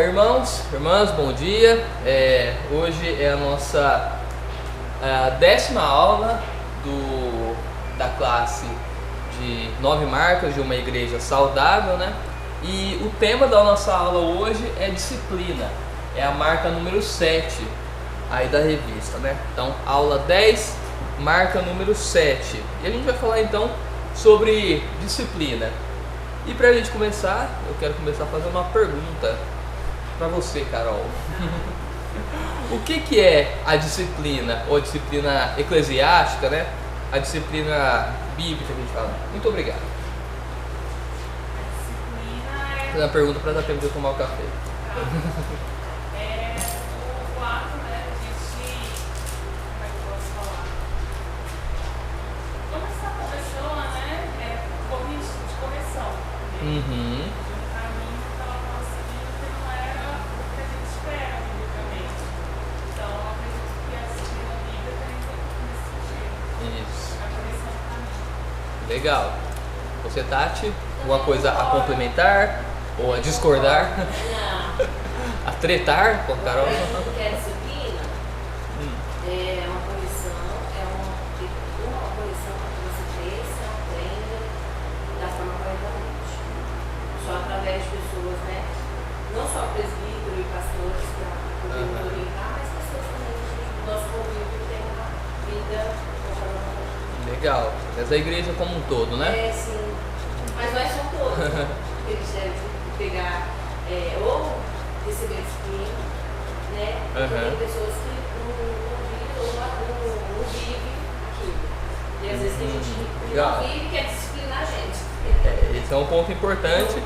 Irmãos, irmãs, bom dia. Hoje é a nossa 10ª aula da classe de 9 marcas de uma igreja saudável, né? E o tema da nossa aula hoje é disciplina. É a marca número 7 aí da revista, né? Então, aula 10, marca número 7. E a gente vai falar então sobre disciplina. E pra gente começar, eu quero começar fazendo uma pergunta para você, Carol. O que é a disciplina, ou a disciplina eclesiástica, né? A disciplina bíblica que a gente fala. Muito obrigado. A disciplina é... Fazer uma pergunta para dar tempo de eu tomar o café. É o ato, né, de gente... Como é que eu posso falar? Começar com a pessoa, né? De correção. Uhum. Um caminho que ela estava seguindo que não era o que a gente espera biblicamente. Então, eu acredito que a disciplina bíblica tem que ir nesse sentido. Isso. A correção do caminho. Legal. Você, Tati, alguma coisa a complementar ou a discordar? Não. A tretar com a Carol? O que é disciplina é uma correção, uma correção para que você cresça, aprenda da forma corretamente. Só através de pessoas, né? Não só presbítero e pastores para poder nos orientar, mas pessoas também do nosso convívio que tem uma vida conforme. Legal. Mas a igreja como um todo, né? É, sim. Mas nós somos todos. Eles devem pegar ou receber disciplina, né? Tem pessoas que não vivem aquilo. E às vezes tem gente que não vive e quer disciplinar a gente. Esse é um ponto importante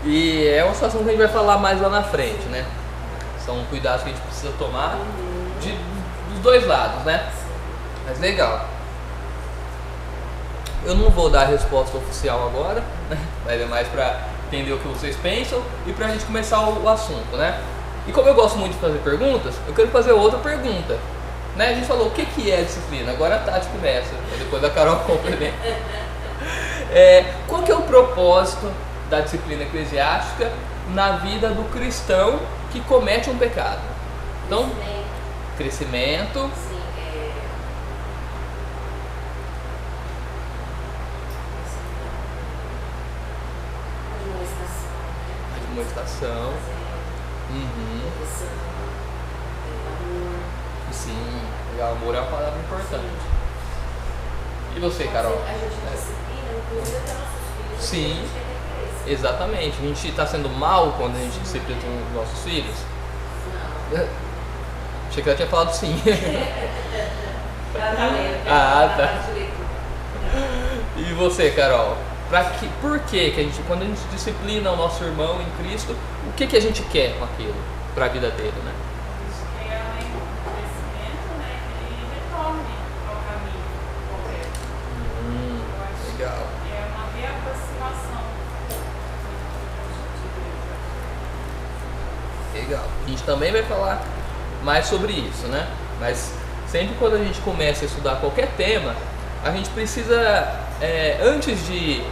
e é uma situação que a gente vai falar mais lá na frente, né? São cuidados que a gente precisa tomar dos dois lados, né? Mas legal. Eu não vou dar a resposta oficial agora, né? Mas é mais para entender o que vocês pensam e para a gente começar o assunto, né? E como eu gosto muito de fazer perguntas, eu quero fazer outra pergunta, né? A gente falou o que é disciplina, agora a Tati começa, depois a Carol complementa. Qual que é o propósito da disciplina eclesiástica na vida do cristão que comete um pecado? Então, crescimento. Sim, Admoestação. Sim, legal. Amor é uma palavra importante. E você, Carol? A gente disciplina, inclusive até nossos filhos. Sim. A gente quer que cresça. Exatamente. A gente está sendo mal quando a gente disciplina os nossos filhos? Não. Achei que ela tinha falado sim. Tá. E você, Carol? Por que a gente, quando a gente disciplina o nosso irmão em Cristo, o que a gente quer com aquilo para a vida dele, né? Isso que é além do crescimento, né? Que ele retorne ao caminho correto. Eu acho Legal. que é uma reaproximação. Legal. A gente também vai falar mais sobre isso, né? Mas sempre quando a gente começa a estudar qualquer tema, a gente precisa, antes de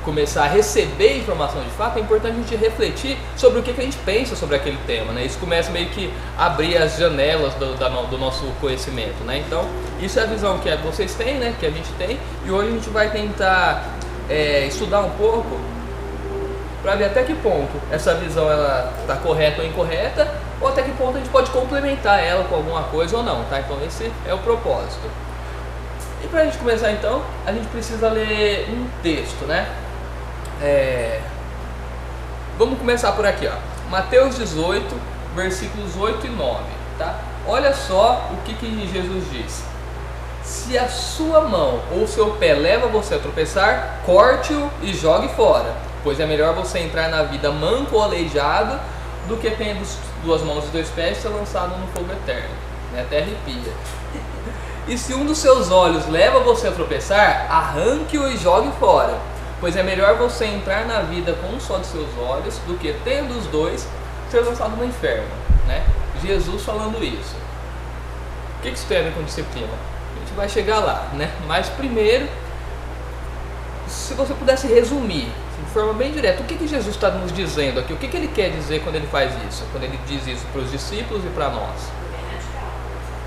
começar a receber informação de fato, é importante a gente refletir sobre o que a gente pensa sobre aquele tema, né? Isso começa meio que a abrir as janelas do nosso conhecimento, né? Então, isso é a visão que vocês têm, né? Que a gente tem, e hoje a gente vai tentar estudar um pouco para ver até que ponto essa visão ela está correta ou incorreta, ou até que ponto a gente pode complementar ela com alguma coisa ou não, tá? Então esse é o propósito. E para a gente começar então, a gente precisa ler um texto, né? Vamos começar por aqui, ó. Mateus 18, versículos 8 e 9, tá? Olha só o que Jesus diz. Se a sua mão ou seu pé leva você a tropeçar, corte-o e jogue fora, pois é melhor você entrar na vida manco ou aleijado do que tendo 2 mãos e 2 pés e ser lançado no fogo eterno. Até arrepia. E se um dos seus olhos leva você a tropeçar, arranque-o e jogue fora, pois é melhor você entrar na vida com um só de seus olhos do que tendo os 2 ser lançado no inferno, né? Jesus falando isso. O que isso tem a ver com disciplina? A gente vai chegar lá, né? Mas primeiro, se você pudesse resumir, se de forma bem direta, o que Jesus está nos dizendo aqui? O que ele quer dizer quando ele faz isso? Quando ele diz isso para os discípulos e para nós?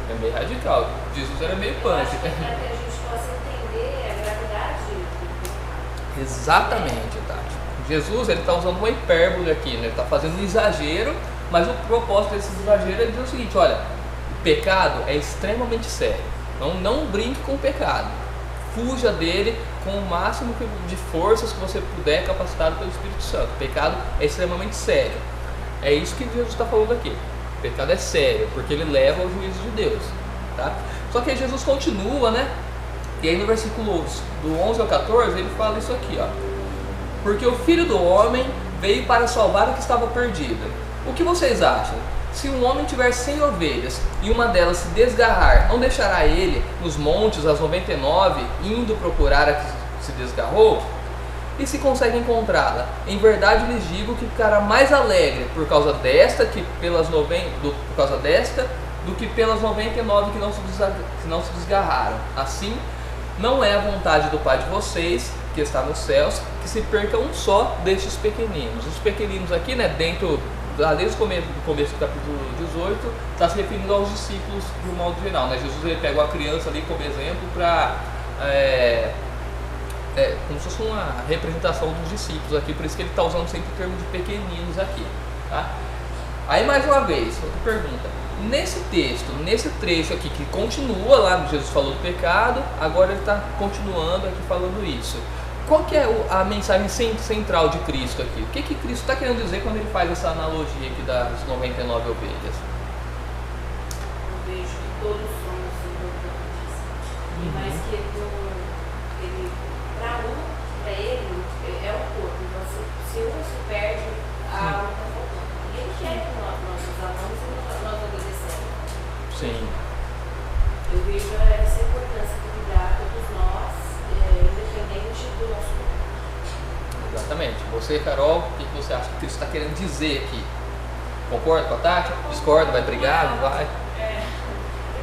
É bem radical. Jesus era meio punk. Para que a gente possa entender a gravidade do pecado. Exatamente, Tati. Jesus ele está usando uma hipérbole aqui, né? Ele está fazendo um exagero, mas o propósito desse exagero é dizer o seguinte: olha, o pecado é extremamente sério. Então não brinque com o pecado. Fuja dele com o máximo de forças que você puder, capacitado pelo Espírito Santo. O pecado é extremamente sério. É isso que Jesus está falando aqui. O pecado é sério, porque ele leva ao juízo de Deus. Tá? Só que aí Jesus continua, né? E aí no versículo do 11 ao 14, ele fala isso aqui, ó. Porque o Filho do Homem veio para salvar o que estava perdido. O que vocês acham? Se um homem tiver 100 ovelhas e uma delas se desgarrar, não deixará ele nos montes as 99 indo procurar a que se desgarrou? E se consegue encontrá-la, em verdade lhes digo que ficará mais alegre por causa desta do que pelas 99 que não se desgarraram. Assim, não é a vontade do Pai de vocês, que está nos céus, que se perca um só destes pequeninos. Os pequeninos aqui, né, desde o começo do capítulo 18, está se referindo aos discípulos de um modo geral, né? Jesus ele pegou a criança ali como exemplo para como se fosse uma representação dos discípulos aqui, por isso que ele está usando sempre o termo de pequeninos aqui, tá? Aí mais uma vez, outra pergunta: nesse texto, nesse trecho aqui que continua lá, Jesus falou do pecado, agora ele está continuando aqui falando isso. Qual que é a mensagem central de Cristo aqui? O que Cristo está querendo dizer quando ele faz essa analogia aqui das 99 ovelhas? Eu vejo que todos somos importantes, mas que para ele é o corpo. Então, se um se perde, a alma está faltando. E ele quer que nós nos amamos e nós obedecemos. Sim. Eu vejo essa importância de cuidar todos nós, independente do nosso corpo. Exatamente. Você, Carol, o que você acha que Cristo está querendo dizer aqui? Concorda com a Tati? Discorda? Vai brigar? Não vai?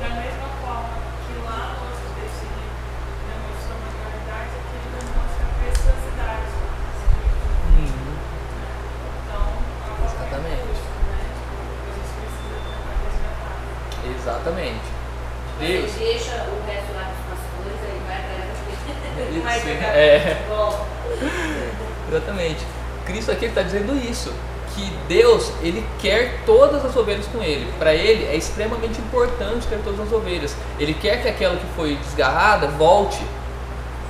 Da mesma forma que lá no outro texto demonstra a maioridade, aqui ele demonstra a preciosidade. Então, exatamente. A gente precisa resgatar. Exatamente. Deus. Você deixa o resto lá dos pastores, aí vai atrás Isso, Bom. Exatamente. Cristo aqui está dizendo isso, que Deus ele quer todas as ovelhas com ele. Para ele é extremamente importante ter todas as ovelhas. Ele quer que aquela que foi desgarrada volte.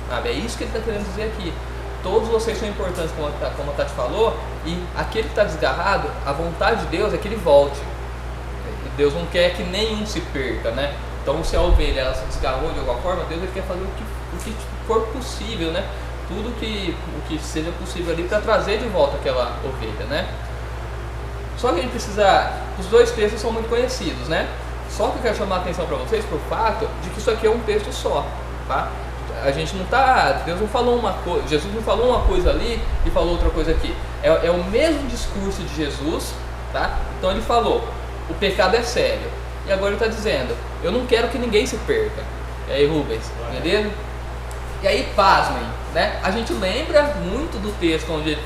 Sabe? É isso que ele está querendo dizer aqui. Todos vocês são importantes, como a Tati falou, e aquele que está desgarrado, a vontade de Deus é que ele volte. Deus não quer que nenhum se perca, né? Então, se a ovelha ela se desgarrou de alguma forma, Deus ele quer fazer o que for possível, né? Tudo o que seja possível ali para trazer de volta aquela ovelha, né? Só que a gente precisa... Os dois textos são muito conhecidos, né? Só que eu quero chamar a atenção para vocês por fato de que isso aqui é um texto só, tá? A gente não tá... Deus não falou uma coisa... Jesus não falou uma coisa ali e falou outra coisa aqui. É o mesmo discurso de Jesus, tá? Então ele falou, o pecado é sério. E agora ele está dizendo, eu não quero que ninguém se perca. E aí, Rubens, entendeu? E aí, pasmem, né? A gente lembra muito do texto onde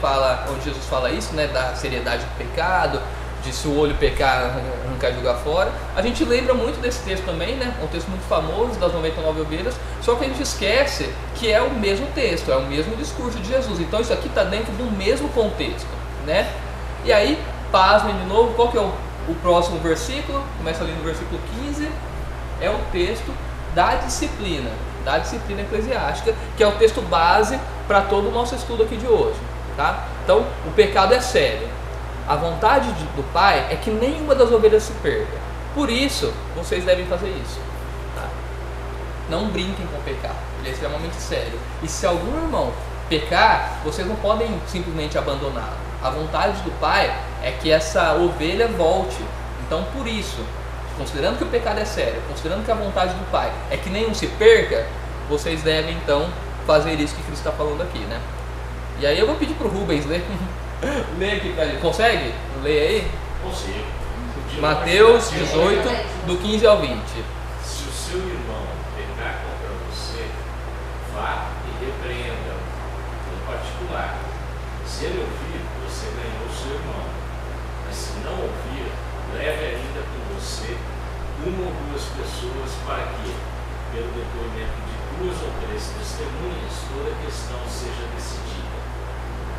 Jesus fala isso, né? Da seriedade do pecado, de se o olho pecar, arrancar e jogar fora. A gente lembra muito desse texto também, né? Um texto muito famoso das 99 ovelhas, só que a gente esquece que é o mesmo texto, é o mesmo discurso de Jesus. Então isso aqui está dentro do mesmo contexto, né? E aí, pasmem de novo, qual que é o próximo versículo? Começa ali no versículo 15, é o texto da disciplina eclesiástica, que é o texto base para todo o nosso estudo aqui de hoje, tá? Então, o pecado é sério. A vontade do Pai é que nenhuma das ovelhas se perca. Por isso, vocês devem fazer isso, tá? Não brinquem com o pecado, ele é extremamente sério. E se algum irmão pecar, vocês não podem simplesmente abandoná-lo. A vontade do Pai é que essa ovelha volte. Então, por isso, considerando que o pecado é sério, considerando que a vontade do Pai é que nenhum se perca, vocês devem então fazer isso que Cristo está falando aqui, né? E aí eu vou pedir para o Rubens ler. Lê aqui pra gente. Consegue? Lê aí? Consigo. Mateus 18, do 15 ao 20. Se o seu irmão pecar contra você, vá e repreenda-o em particular. Se ele ouvir, você ganhou o seu irmão. Mas se não ouvir, leve ainda com você uma ou duas pessoas para que, pelo depoimento de 2 ou 3 testemunhas, toda a questão seja decidida.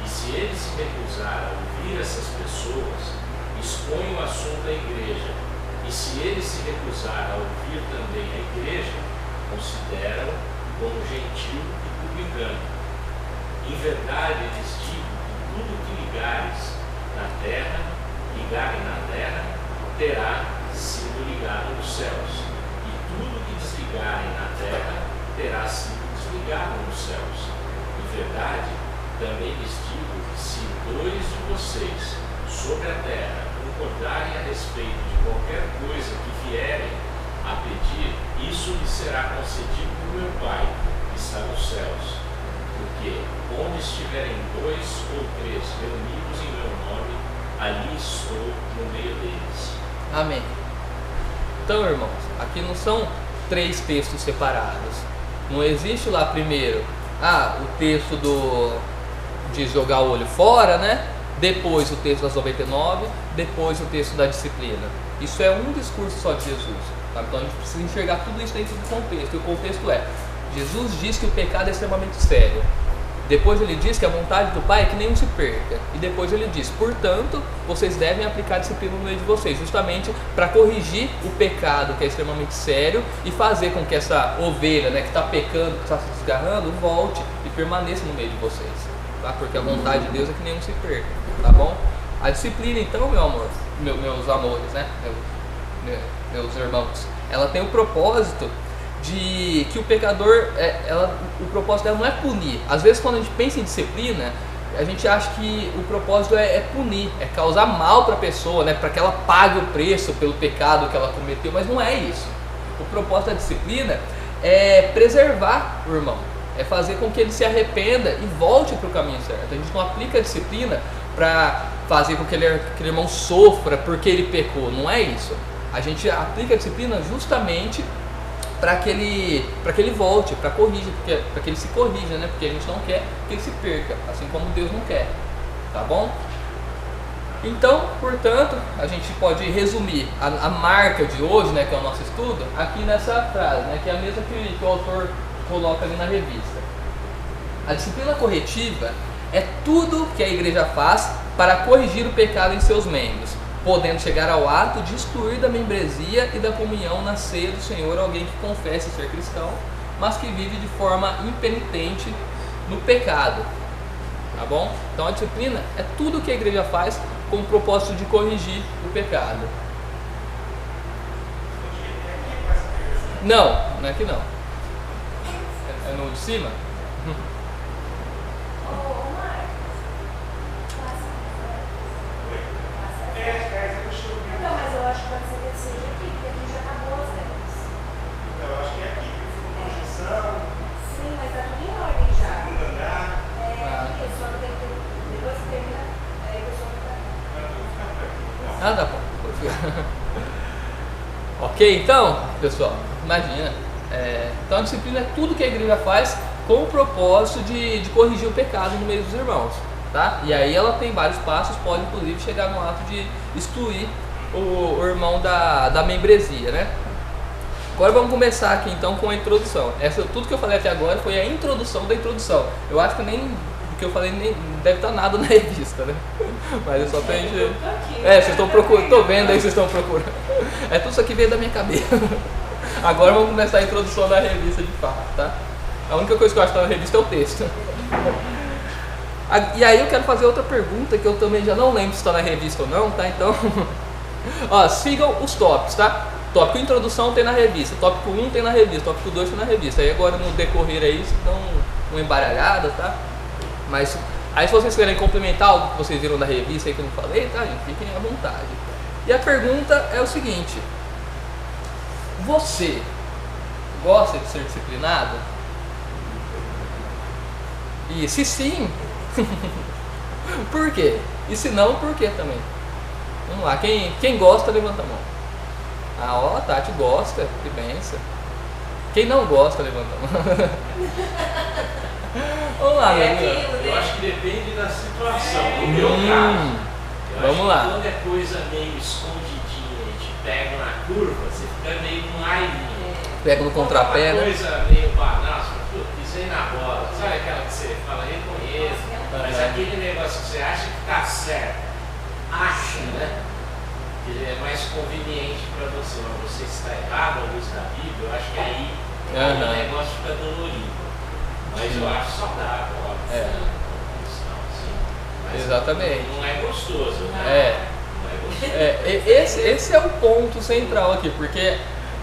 E se ele se recusar a ouvir essas pessoas, expõe o assunto à igreja. E se ele se recusar a ouvir também a igreja, considera-o como gentil e publicano. Em verdade, lhes digo que tudo que ligarem na terra, terá sido ligado nos céus. E tudo que desligarem na terra, terá sido desligado nos céus. Em verdade, também lhes digo que se 2 de vocês sobre a terra concordarem a respeito de qualquer coisa que vierem a pedir, isso lhes será concedido por meu Pai, que está nos céus. Porque onde estiverem 2 ou 3 reunidos em meu nome, ali estou no meio deles. Amém. Então, irmãos, aqui não são 3 textos separados. Não existe lá primeiro o texto de jogar o olho fora, né? Depois o texto das 99, depois o texto da disciplina. Isso é um discurso só de Jesus. Tá? Então a gente precisa enxergar tudo isso dentro do contexto. E o contexto é: Jesus diz que o pecado é extremamente sério. Depois ele diz que a vontade do Pai é que nenhum se perca. E depois ele diz: portanto, vocês devem aplicar a disciplina no meio de vocês, justamente para corrigir o pecado, que é extremamente sério, e fazer com que essa ovelha, né, que está pecando, que está se desgarrando, volte e permaneça no meio de vocês. Tá? Porque a vontade de Deus é que nenhum se perca. Tá bom? A disciplina, então, meus amores, né, meus irmãos, ela tem o propósito de que o pecador, o propósito dela não é punir. Às vezes, quando a gente pensa em disciplina, a gente acha que o propósito é punir, é causar mal para a pessoa, né, para que ela pague o preço pelo pecado que ela cometeu, mas não é isso. O propósito da disciplina é preservar o irmão, é fazer com que ele se arrependa e volte para o caminho certo. A gente não aplica a disciplina para fazer com que aquele irmão sofra porque ele pecou, não é isso. A gente aplica a disciplina justamente para que ele volte, para que ele se corrija, né? Porque a gente não quer que ele se perca, assim como Deus não quer, tá bom? Então, portanto, a gente pode resumir a marca de hoje, né, que é o nosso estudo, aqui nessa frase, né, que é a mesma que o autor coloca ali na revista. A disciplina corretiva é tudo que a igreja faz para corrigir o pecado em seus membros, podendo chegar ao ato de excluir da membresia e da comunhão na ceia do Senhor alguém que confessa ser cristão, mas que vive de forma impenitente no pecado. Tá bom? Então a disciplina é tudo que a igreja faz com o propósito de corrigir o pecado. Não, não é aqui não. É no de cima? Então, mas eu acho que pode ser que seja aqui, porque aqui já acabou as regras. Então, eu acho que é aqui, projeção, Sim, mas tá tudo em ordem já. segundo andar, Isso, só que depois que termina, aí o pessoal fica. Tá bom. Ok, então, pessoal, imagina. Então a disciplina é tudo que a igreja faz com o propósito de corrigir o pecado no meio dos irmãos. Tá? E aí ela tem vários passos, pode inclusive chegar no ato de excluir o irmão da membresia, né? Agora vamos começar aqui então com a introdução. Tudo que eu falei até agora foi a introdução da introdução. Eu acho que nem o que eu falei nem deve estar nada na revista, né? Mas é só pra gente... vocês estão procurando, tô vendo aí, vocês estão procurando. Tudo isso aqui veio da minha cabeça. Agora vamos começar a introdução da revista de fato, tá? A única coisa que eu acho que está na revista é o texto. E aí eu quero fazer outra pergunta que eu também já não lembro se está na revista ou não, tá? Então, sigam os tópicos, tá? Tópico introdução tem na revista, tópico 1 tem na revista, tópico 2 tem na revista. Aí agora no decorrer aí vocês dão uma embaralhada, tá? Mas aí se vocês querem complementar algo que vocês viram na revista aí que eu não falei, tá, gente? Fiquem à vontade. E a pergunta é o seguinte: você gosta de ser disciplinado? E se sim, por quê? E se não, por quê também? Vamos lá, quem gosta, levanta a mão. A Tati gosta, que benção. Quem não gosta, levanta a mão. Vamos lá, É Danilo. aquilo, Eu né? acho que depende da situação. No meu caso, eu Vamos acho lá. que quando é coisa meio escondidinha e te pega na curva, você fica meio com raivinha. Pega no contrapé, Uma né? coisa meio banal, você fala, pô, pisei na bola. Sabe aquela que você fala, reconheço, mas Aham. aquele negócio que você acha que tá certo, acha, né? Que é mais conveniente para você, mas você está errado à luz da Bíblia, eu acho que aí Aham. o negócio fica dolorido. Mas eu acho saudável, óbvio. É. Mas Exatamente. não é gostoso, né? É. Não é gostoso. Esse é o ponto central aqui, porque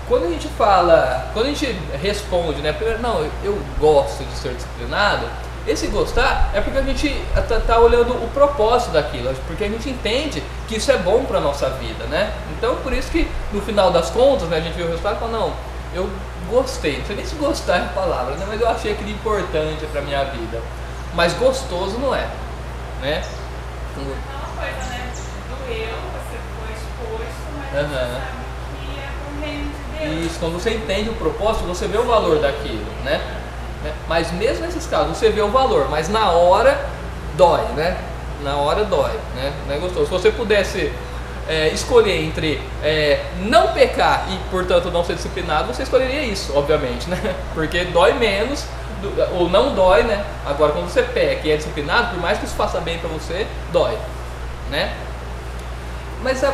quando a gente fala, quando a gente responde, né, primeiro, não, eu gosto de ser disciplinado, esse gostar é porque a gente tá olhando o propósito daquilo, porque a gente entende que isso é bom para nossa vida, né? Então, por isso que no final das contas, né, a gente vê o resultado e fala, não, eu gostei, não sei nem se gostar é a palavra, né, mas eu achei aquilo importante para minha vida, mas gostoso não é, né? É uma coisa, né? Doeu, você foi exposto, mas Aham. você sabe que é pro reino de Deus. Isso, quando você entende o propósito, você vê o valor daquilo, né? Mas mesmo nesses casos, você vê o valor, mas na hora dói, né? Na hora dói, né? Não é gostoso. Se você pudesse escolher entre não pecar e, portanto, não ser disciplinado, você escolheria isso, obviamente, né? Porque dói menos, ou não dói, né? Agora, quando você peca e é disciplinado, por mais que isso faça bem pra você, dói, né? Mas a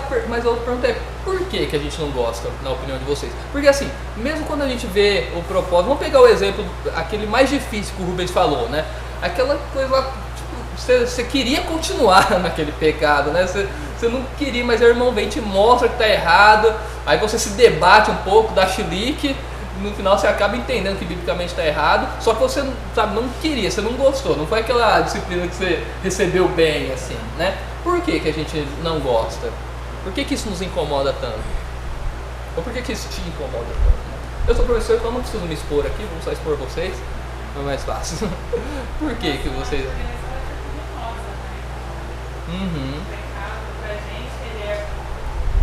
outra pergunta é, por que a gente não gosta, na opinião de vocês? Porque assim, mesmo quando a gente vê o propósito, vamos pegar o exemplo, aquele mais difícil que o Rubens falou, né? Aquela coisa lá, tipo, você queria continuar naquele pecado, né? Você não queria, mas o irmão vem e te mostra que tá errado, aí você se debate um pouco, dá chilique, no final você acaba entendendo que biblicamente está errado, só que você, sabe, não queria, você não gostou, não foi aquela disciplina que você recebeu bem, assim, né? Por que a gente não gosta? Por que isso nos incomoda tanto? Ou por que isso te incomoda tanto? Eu sou professor, então eu não preciso me expor aqui, vou só expor vocês, é mais fácil. Por que vocês... Uhum. O pecado pra gente, ele é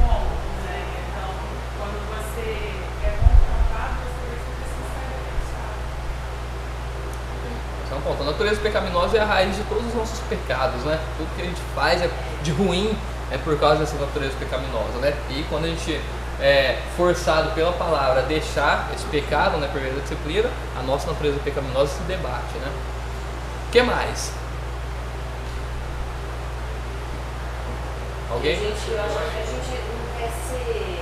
bom, né? Então, quando você é confrontado, você vê que você sai daquele estado. Esse é um ponto. A natureza pecaminosa é a raiz de todos os nossos pecados, né? Tudo que a gente faz de ruim é por causa dessa natureza pecaminosa, né? E quando a gente é forçado pela palavra a deixar esse pecado, né, por meio da disciplina, a nossa natureza pecaminosa se debate, né? O que mais? Alguém? Eu acho que a gente não quer ser.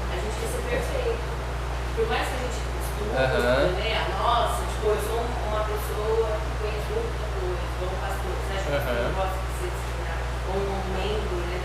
A gente quer ser perfeito. Por mais que a gente estude, né? Nossa, tipo, eu sou uma pessoa que conhece muita coisa, como pastor, você acha que eu gosto de ser disciplinado? Ou um membro, né,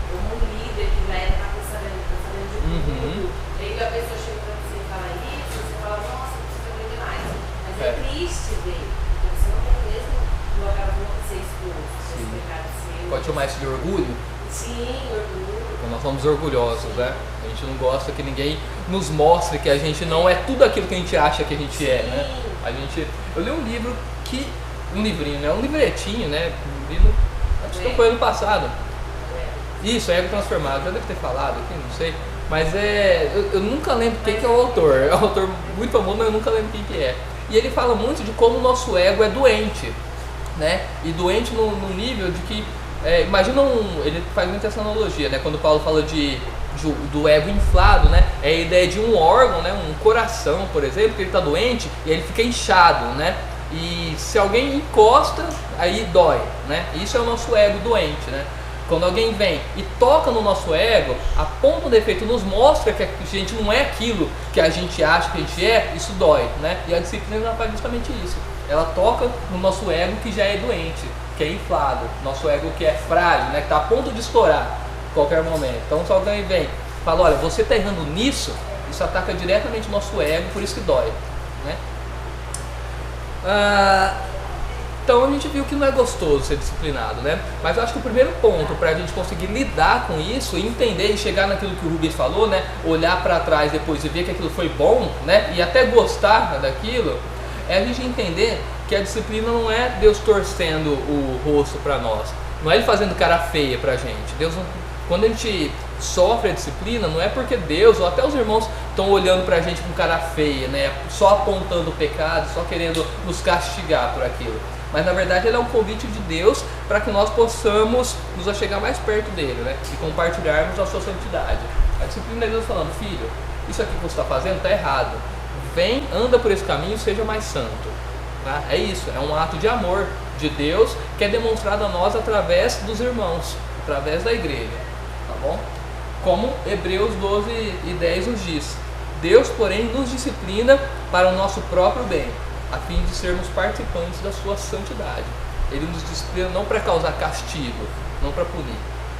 ou um líder que vai estar sabendo de tudo. E aí a pessoa chega pra você e fala isso, você fala, nossa, eu preciso aprender mais. Mas é triste ver, porque você não tem mesmo lugar pra você expor esse pecado seu. Pode chamar isso de orgulho? Sim, orgulho. Então nós somos orgulhosos, né? A gente não gosta que ninguém nos mostre que a gente não é tudo aquilo que a gente acha que a gente é, né? Eu li um livro um livrinho, né? Um livretinho, né? Acho que foi ano passado. Isso, Ego Transformado, já deve ter falado aqui, não sei. Mas eu nunca lembro quem que é o autor. É um autor muito famoso, mas eu nunca lembro quem que é. E ele fala muito de como o nosso ego é doente, né? E doente no nível de que imagina ele faz muita essa analogia, né? Quando Paulo fala do ego inflado, né? É a ideia de um órgão, né? Um coração, por exemplo, que ele está doente e ele fica inchado, né? E se alguém encosta, aí dói, né? Isso é o nosso ego doente, né? Quando alguém vem e toca no nosso ego, aponta um defeito, nos mostra que a gente não é aquilo que a gente acha que a gente é, isso dói, né? E a disciplina faz justamente isso. Ela toca no nosso ego que já é doente, que é inflado, nosso ego que é frágil, né? Que está a ponto de estourar a qualquer momento. Então se alguém vem e fala, olha, você está errando nisso, isso ataca diretamente o nosso ego, por isso que dói, né? Então a gente viu que não é gostoso ser disciplinado, né? Mas eu acho que o primeiro ponto para a gente conseguir lidar com isso e entender e chegar naquilo que o Rubens falou, né? Olhar para trás depois e ver que aquilo foi bom, né? E até gostar daquilo, é a gente entender que a disciplina não é Deus torcendo o rosto para nós, não é Ele fazendo cara feia pra gente. Deus não, quando a gente sofre a disciplina, não é porque Deus ou até os irmãos estão olhando pra gente com cara feia, né? Só apontando o pecado, só querendo nos castigar por aquilo. Mas na verdade ele é um convite de Deus para que nós possamos nos achegar mais perto dele, né? E compartilharmos a sua santidade. A disciplina é Deus falando: filho, isso aqui que você está fazendo está errado. Vem, anda por esse caminho, seja mais santo. Tá? É isso, é um ato de amor de Deus que é demonstrado a nós através dos irmãos, através da igreja. Tá bom? Como Hebreus 12:10 nos diz: Deus, porém, nos disciplina para o nosso próprio bem, a fim de sermos participantes da sua santidade. Ele nos disciplina não para causar castigo, não para punir,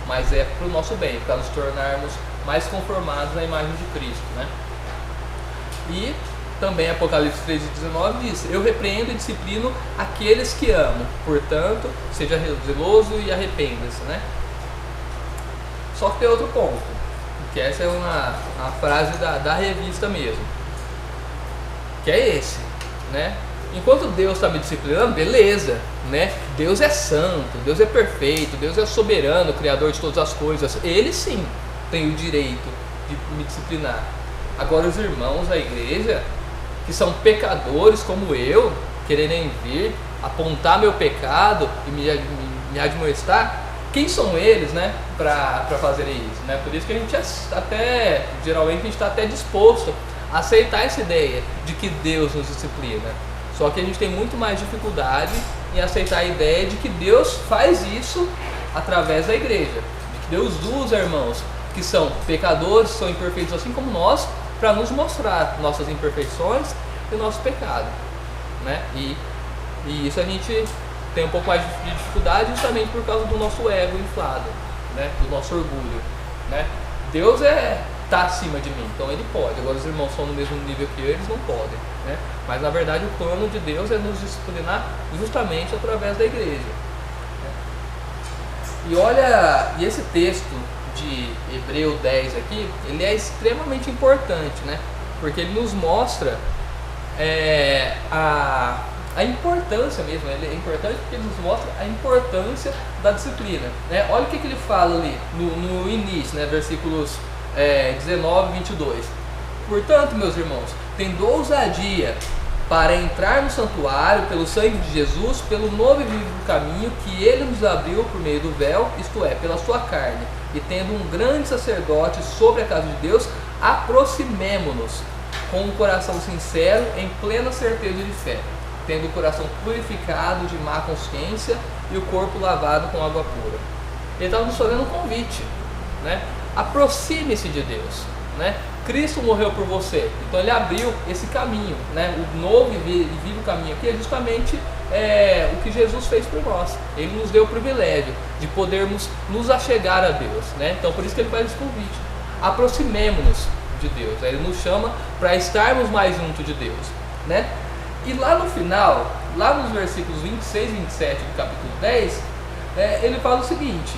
mas é para o nosso bem, para nos tornarmos mais conformados na imagem de Cristo, né? E também Apocalipse 13:19 diz: eu repreendo e disciplino aqueles que amo, portanto, seja zeloso e arrependa-se, né? Só que tem outro ponto, que essa é uma frase da revista mesmo, que é esse, né? Enquanto Deus está me disciplinando, beleza, né? Deus é santo, Deus é perfeito, Deus é soberano, criador de todas as coisas. Ele sim tem o direito de me disciplinar. Agora os irmãos da igreja, que são pecadores como eu, quererem vir apontar meu pecado e me admoestar, quem são eles, né, para fazerem isso, né? Por isso que a gente geralmente a gente está até disposto a aceitar essa ideia de que Deus nos disciplina. Só que a gente tem muito mais dificuldade em aceitar a ideia de que Deus faz isso através da igreja, de que Deus usa irmãos que são pecadores, são imperfeitos assim como nós, para nos mostrar nossas imperfeições e nosso pecado, né? E isso a gente tem um pouco mais de dificuldade justamente por causa do nosso ego inflado, né? Do nosso orgulho, né? Deus está acima de mim, então ele pode. Agora os irmãos são no mesmo nível que eu, eles não podem, né? Mas na verdade o plano de Deus é nos disciplinar justamente através da igreja, né? E olha, e esse texto de Hebreu 10 aqui, ele é extremamente importante, né? Porque ele nos mostra a importância mesmo. Ele é importante porque ele nos mostra a importância da disciplina, né? Olha o que ele fala ali no início, né? Versículos 19 e 22. Portanto, meus irmãos, tendo ousadia para entrar no santuário pelo sangue de Jesus, pelo novo e vivo caminho que ele nos abriu por meio do véu, isto é, pela sua carne, e tendo um grande sacerdote sobre a casa de Deus, aproximemo-nos com um coração sincero, em plena certeza de fé, tendo o coração purificado de má consciência e o corpo lavado com água pura. Ele estava nos fazendo um convite, né? Aproxime-se de Deus, né? Cristo morreu por você, então ele abriu esse caminho, né? O novo e vivo caminho aqui é justamente o que Jesus fez por nós. Ele nos deu o privilégio de podermos nos achegar a Deus, né? Então por isso que ele faz esse convite: aproximemo-nos de Deus. Ele nos chama para estarmos mais junto de Deus, né? E lá no final, lá nos versículos 26 e 27 do capítulo 10, ele fala o seguinte: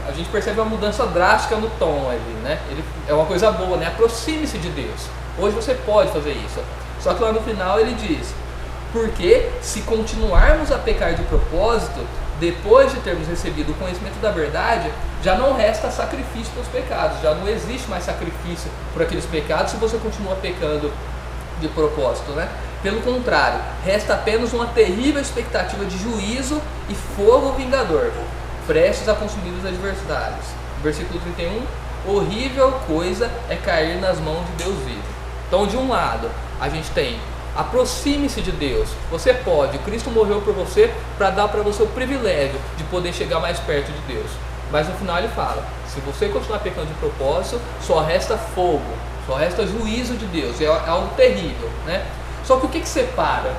a gente percebe uma mudança drástica no tom ali, né? É uma coisa boa, né? Aproxime-se de Deus. Hoje você pode fazer isso. Só que lá no final ele diz: porque se continuarmos a pecar de propósito, depois de termos recebido o conhecimento da verdade, já não resta sacrifício pelos pecados, já não existe mais sacrifício por aqueles pecados se você continua pecando de propósito, né? Pelo contrário, resta apenas uma terrível expectativa de juízo e fogo vingador, prestes a consumir os adversários. Versículo 31, horrível coisa é cair nas mãos de Deus vivo. Então, de um lado, a gente tem: aproxime-se de Deus. Você pode, Cristo morreu por você para dar para você o privilégio de poder chegar mais perto de Deus. Mas no final ele fala: se você continuar pecando de propósito, só resta fogo, só resta juízo de Deus. É algo terrível, né? Só que o que separa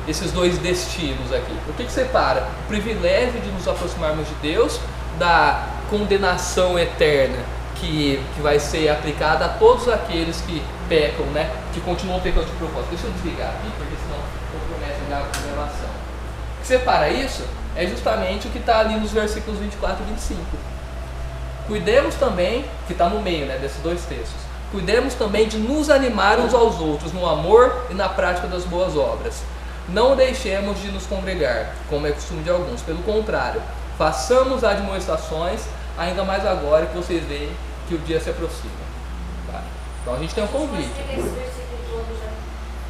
esses dois destinos aqui? O que separa o privilégio de nos aproximarmos de Deus da condenação eterna que vai ser aplicada a todos aqueles que pecam, né? Que continuam pecando de propósito? Deixa eu desligar aqui, porque senão compromete a gravação. O que separa isso é justamente o que está ali nos versículos 24 e 25. Cuidemos também, que está no meio, né, desses dois textos, cuidemos também de nos animar uns aos outros no amor e na prática das boas obras. Não deixemos de nos congregar, como é costume de alguns. Pelo contrário, façamos admoestações, ainda mais agora que vocês veem que o dia se aproxima. Tá? Então a gente tem um convite. Mas tem esse versículo todo já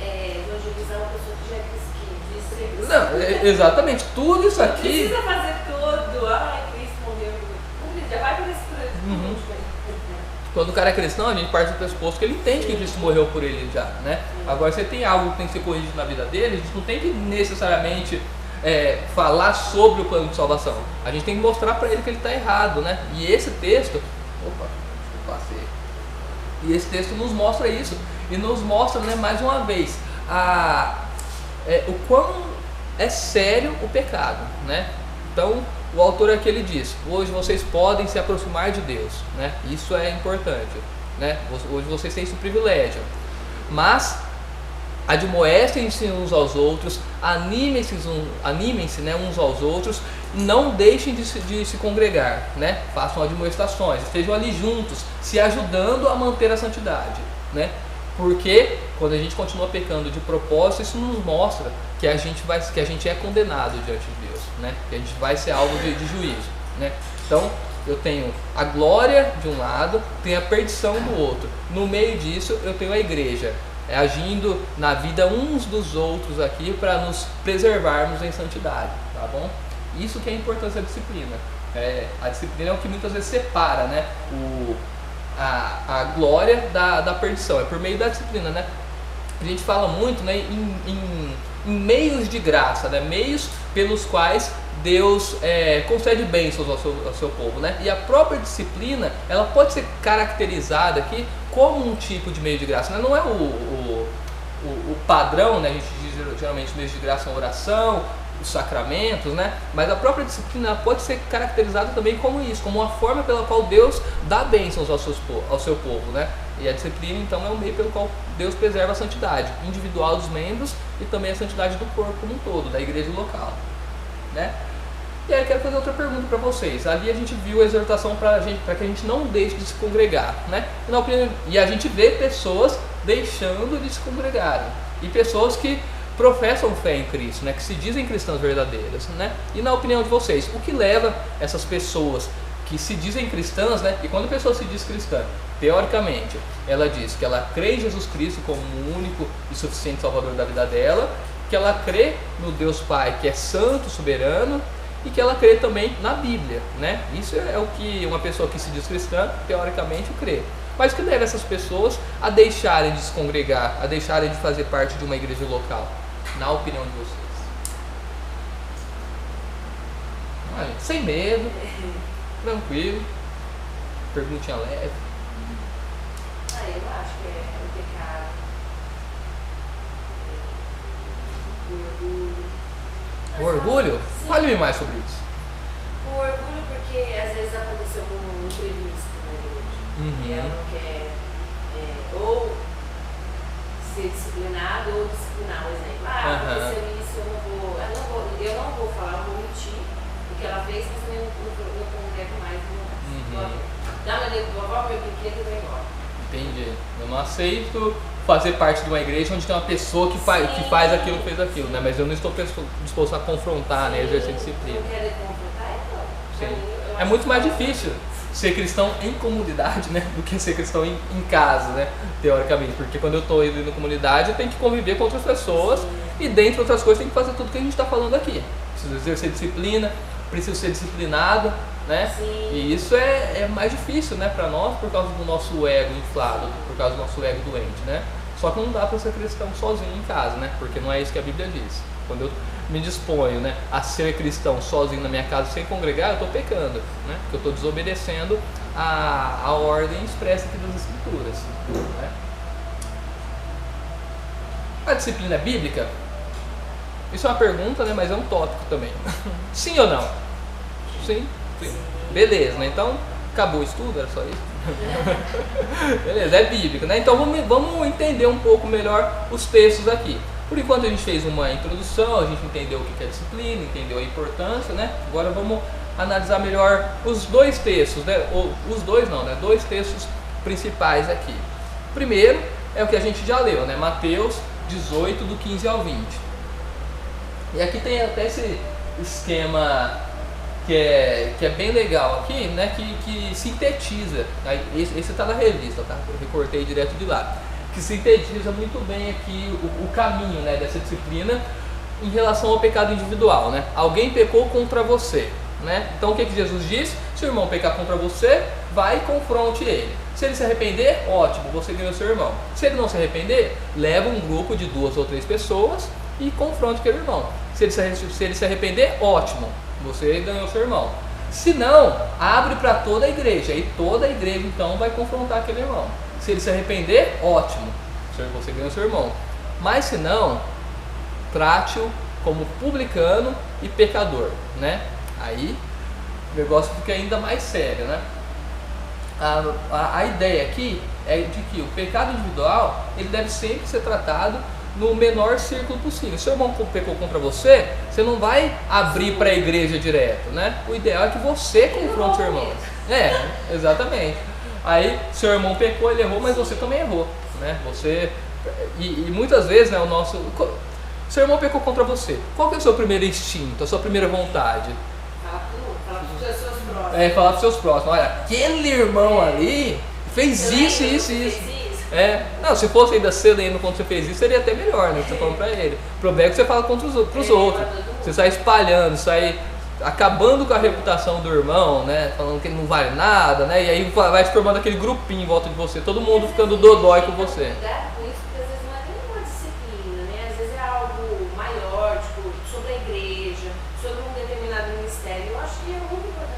evangelizar uma pessoa que já diz ser cristã. Não, exatamente, tudo isso Não aqui. precisa fazer todo, Cristo morreu. Não, já vai por esse último. Quando o cara é cristão, a gente parte do pressuposto que ele entende que Cristo morreu por ele já, né? Agora, se tem algo que tem que ser corrigido na vida dele, a gente não tem que necessariamente falar sobre o plano de salvação. A gente tem que mostrar para ele que ele está errado, né? E esse texto, e esse texto nos mostra isso, e nos mostra, né, mais uma vez, o quão é sério o pecado, né? Então, o autor aqui ele diz: hoje vocês podem se aproximar de Deus, né? Isso é importante, né? Hoje vocês têm esse privilégio, mas admoestem-se uns aos outros, animem-se, né, uns aos outros, não deixem de se congregar, né? Façam admoestações, estejam ali juntos, se ajudando a manter a santidade, né? Porque quando a gente continua pecando de propósito, isso nos mostra que a gente é condenado diante de Deus, né? Que a gente vai ser alvo de juízo, né? Então eu tenho a glória de um lado, tenho a perdição do outro. No meio disso eu tenho a igreja agindo na vida uns dos outros aqui para nos preservarmos em santidade, tá bom? Isso que é a importância da disciplina. A disciplina é o que muitas vezes separa, né, a glória da perdição. É por meio da disciplina, né? A gente fala muito, né, em meios de graça, né, meios pelos quais Deus concede bênçãos ao seu povo, né? E a própria disciplina, ela pode ser caracterizada aqui como um tipo de meio de graça, né? Não é o padrão, né? A gente diz geralmente meios de graça são oração, os sacramentos, né? Mas a própria disciplina pode ser caracterizada também como isso, como uma forma pela qual Deus dá bênçãos ao seu povo, né? E a disciplina então é o meio pelo qual Deus preserva a santidade individual dos membros e também a santidade do corpo como um todo, da igreja local, né? E aí eu quero fazer outra pergunta para vocês. Ali a gente viu a exortação para que a gente não deixe de se congregar, né? E a gente vê pessoas deixando de se congregarem e pessoas que professam fé em Cristo, né? Que se dizem cristãs verdadeiras, né? E na opinião de vocês, o que leva essas pessoas que se dizem cristãs, né? E quando a pessoa se diz cristã, teoricamente, ela diz que ela crê em Jesus Cristo como o único e suficiente Salvador da vida dela, que ela crê no Deus Pai, que é santo, soberano, e que ela crê também na Bíblia, né? Isso é o que uma pessoa que se diz cristã, teoricamente, crê. Mas o que leva essas pessoas a deixarem de se congregar, a deixarem de fazer parte de uma igreja local, na opinião de vocês? Sem medo, tranquilo, perguntinha leve. Eu acho que é o pecado, o orgulho. O orgulho? Fale-me mais sobre isso. O orgulho porque às vezes aconteceu um imprevisto na igreja. E ela não quer ou ser disciplinado ou disciplinar, por exemplo. Aconteceu isso, eu não vou falar, eu vou mentir o que ela fez, mas eu não congrego mais. Dá uma maneira do vovó, meu brinquedo e vai embora. Entendi. Eu não aceito fazer parte de uma igreja onde tem uma pessoa que faz aquilo, que fez aquilo, né? Mas eu não estou disposto a confrontar, né? Exercer disciplina. Não quer confrontar, Sim. É muito mais difícil ser cristão em comunidade, né? Do que ser cristão em casa, né? Teoricamente. Porque quando eu estou indo na comunidade, eu tenho que conviver com outras pessoas. Sim. E dentre outras coisas, tem que fazer tudo que a gente está falando aqui. Preciso exercer disciplina, preciso ser disciplinado, né? Sim. E isso é mais difícil, né, para nós, por causa do nosso ego inflado, por causa do nosso ego doente, né? Só que não dá para ser cristão sozinho em casa, né? Porque não é isso que a Bíblia diz. Quando eu me disponho, né, a ser cristão sozinho na minha casa sem congregar, eu estou pecando, né? Porque eu estou desobedecendo a ordem expressa aqui das Escrituras, né? A disciplina é bíblica? Isso é uma pergunta, né? Mas é um tópico também. Sim ou não? Sim. Beleza, né? Então acabou o estudo, era só isso. Beleza, é bíblico, né? Então vamos entender um pouco melhor os textos aqui. Por enquanto a gente fez uma introdução, a gente entendeu o que é disciplina, entendeu a importância, né? Agora vamos analisar melhor os dois textos, né? Dois textos principais aqui. O primeiro é o que a gente já leu, né? Mateus 18, do 15 ao 20. E aqui tem até esse esquema que é bem legal aqui, né? Que sintetiza. Esse está na revista, tá? Eu recortei direto de lá. Que sintetiza muito bem aqui o caminho, né, dessa disciplina em relação ao pecado individual, né? Alguém pecou contra você, né? Então o que Jesus diz? Se o irmão pecar contra você, vai e confronte ele. Se ele se arrepender, ótimo, você ganhou seu irmão. Se ele não se arrepender, leva um grupo de 2 ou 3 pessoas e confronte aquele irmão. Se ele se arrepender, ótimo, você ganhou seu irmão. Se não, abre para toda a igreja, e toda a igreja então vai confrontar aquele irmão. Se ele se arrepender, ótimo, você ganhou seu irmão. Mas se não, trate-o como publicano e pecador, né? Aí o negócio fica ainda mais sério, né? A ideia aqui é de que o pecado individual ele deve sempre ser tratado no menor círculo possível. Se o irmão pecou contra você, você não vai abrir para a igreja direto, né? O ideal é que você confronte o irmão. Exatamente. Aí, seu irmão pecou, ele errou, mas você também errou, né? E muitas vezes, né, seu irmão pecou contra você. Qual que é o seu primeiro instinto, a sua primeira vontade? Falar para os seus próximos. Falar para os seus próximos. Olha, aquele irmão ali fez isso. Não, se fosse ainda cedo ainda quando você fez isso, seria até melhor, né? Você falando pra ele. O problema é que você fala contra os outros. Você sai espalhando, sai acabando com a reputação do irmão, né? Falando que ele não vale nada, né? E aí vai se formando aquele grupinho em volta de você, todo mundo ficando dodói com você. Cuidado com isso, porque às vezes não é nem uma disciplina, né? Às vezes é algo maior, tipo, sobre a igreja, sobre um determinado ministério. Eu acho que é muito importante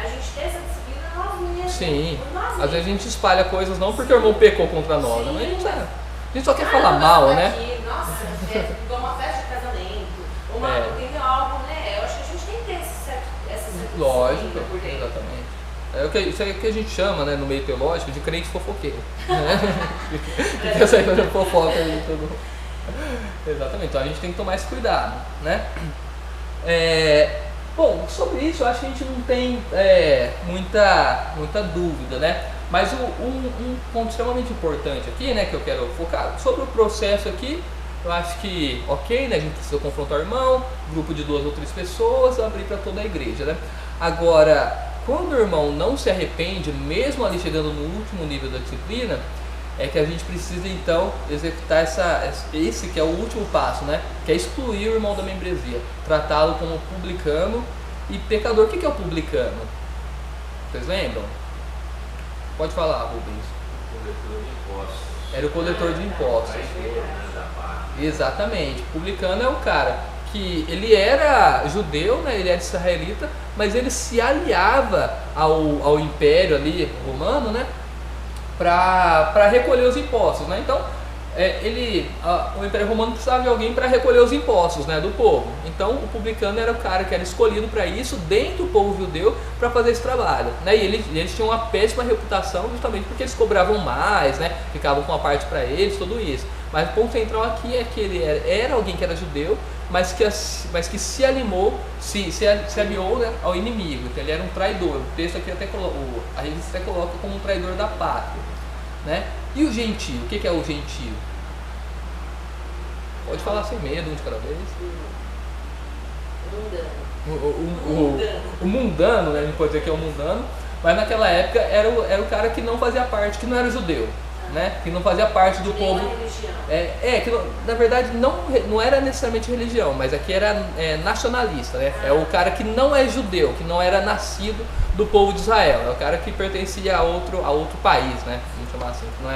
a gente ter essa disciplina nós mesmos. Sim, às vezes a gente espalha coisas não porque o irmão pecou contra nós, mas a gente só quer falar mal, né? Nossa, igual uma festa de casamento, tem algo, né? Eu acho que a gente tem que ter essa lógico, exatamente. Isso é o que a gente chama, né, no meio teológico, de crente fofoqueiro. Né? Que tem essa coisa de fofoca aí todo. Exatamente, então a gente tem que tomar esse cuidado, né? Bom, sobre isso eu acho que a gente não tem muita dúvida, né? Mas um ponto extremamente importante aqui, né, que eu quero focar sobre o processo aqui, eu acho que, ok, né, a gente precisa confrontar o irmão, grupo de 2 ou 3 pessoas, abrir para toda a igreja, né? Agora, quando o irmão não se arrepende, mesmo ali chegando no último nível da disciplina, é que a gente precisa então executar esse que é o último passo, né? Que é excluir o irmão da membresia, tratá-lo como publicano e pecador. O que é o publicano? Vocês lembram? Pode falar, Rubens. Coletor de impostos. Era o coletor de impostos. Exatamente. Publicano é o cara que ele era judeu, né? Ele era israelita, mas ele se aliava ao império ali romano, né? Para recolher os impostos, né? Então, o Império Romano precisava de alguém para recolher os impostos, né, do povo. Então, o publicano era o cara que era escolhido para isso dentro do povo judeu para fazer esse trabalho, né? E eles tinham uma péssima reputação justamente porque eles cobravam mais, né? Ficavam com a parte para eles, tudo isso. Mas o ponto central aqui é que ele era alguém que era judeu, mas que se aliou, né, ao inimigo. Então ele era um traidor. O texto aqui a revista até coloca como um traidor da pátria, né? E o gentio? O que é o gentio? Pode falar sem medo, um de cada vez. O mundano, né? A gente pode dizer que é o mundano, mas naquela época era o cara que não fazia parte, que não era judeu, né? Que não fazia parte do povo. Que na verdade não era necessariamente religião, mas aqui era nacionalista, né? É o cara que não é judeu, que não era nascido do povo de Israel, é o cara que pertencia a outro país, né? Vamos chamar assim, que não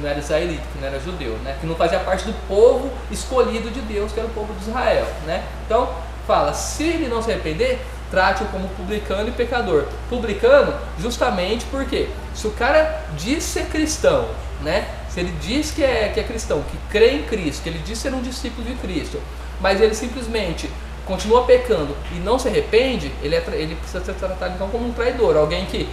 era israelita, que não era judeu, né? Que não fazia parte do povo escolhido de Deus, que era o povo de Israel, né? Então fala, se ele não se arrepender, trate-o como publicano e pecador. Publicano, justamente porque se o cara diz ser cristão, né? Se ele diz que é cristão, que crê em Cristo, que ele diz ser um discípulo de Cristo, mas ele simplesmente continua pecando e não se arrepende, ele precisa ser tratado então como um traidor, alguém que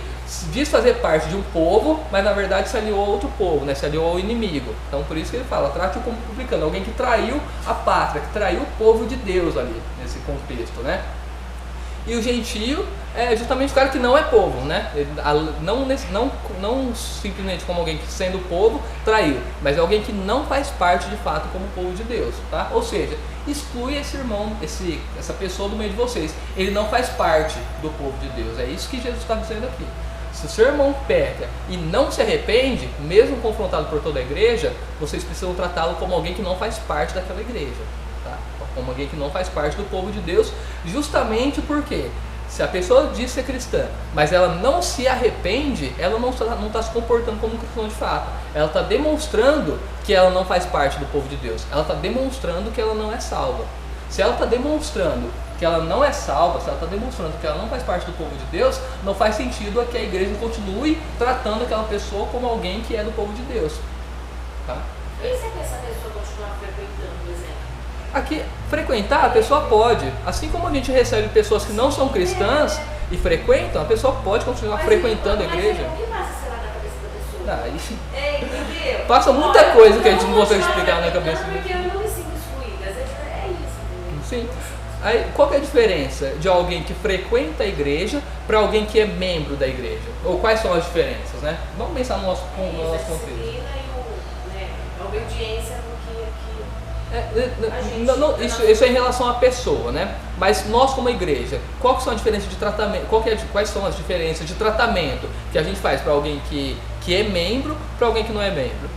diz fazer parte de um povo, mas na verdade se aliou a outro povo, né? Se aliou ao inimigo. Então por isso que ele fala, trate-o como publicano, alguém que traiu a pátria, que traiu o povo de Deus ali, nesse contexto, né? E o gentio é justamente o cara que não é povo, né? Não simplesmente como alguém que, sendo povo, traiu, mas é alguém que não faz parte de fato como povo de Deus, tá? Ou seja, exclui esse irmão, essa pessoa do meio de vocês. Ele não faz parte do povo de Deus. É isso que Jesus está dizendo aqui. Se o seu irmão peca e não se arrepende, mesmo confrontado por toda a igreja, vocês precisam tratá-lo como alguém que não faz parte daquela igreja, tá? Como alguém que não faz parte do povo de Deus, justamente porque se a pessoa diz ser cristã, mas ela não se arrepende, ela não está se comportando como um cristão de fato. Ela está demonstrando que ela não faz parte do povo de Deus. Ela está demonstrando que ela não é salva. Se ela está demonstrando que ela não é salva, se ela está demonstrando que ela não faz parte do povo de Deus, não faz sentido que a igreja continue tratando aquela pessoa como alguém que é do povo de Deus. Tá? E se essa pessoa continuar frequentando, por exemplo? Aqui, frequentar, a pessoa pode. Assim como a gente recebe pessoas que não são cristãs e frequentam, a pessoa pode continuar frequentando a igreja. Mas o que passa, sei lá, na cabeça da pessoa? Entendeu? Passa muita coisa que a gente não consegue explicar na cabeça. Porque eu não me sinto excluída, às vezes é isso. Sim. Aí, qual que é a diferença de alguém que frequenta a igreja para alguém que é membro da igreja? Ou quais são as diferenças, né? Vamos pensar no nosso contexto. A obediência do que Isso é em relação à pessoa, né? Mas nós como igreja, qual que são as diferenças de tratamento? Quais são as diferenças de tratamento que a gente faz para alguém que é membro, para alguém que não é membro?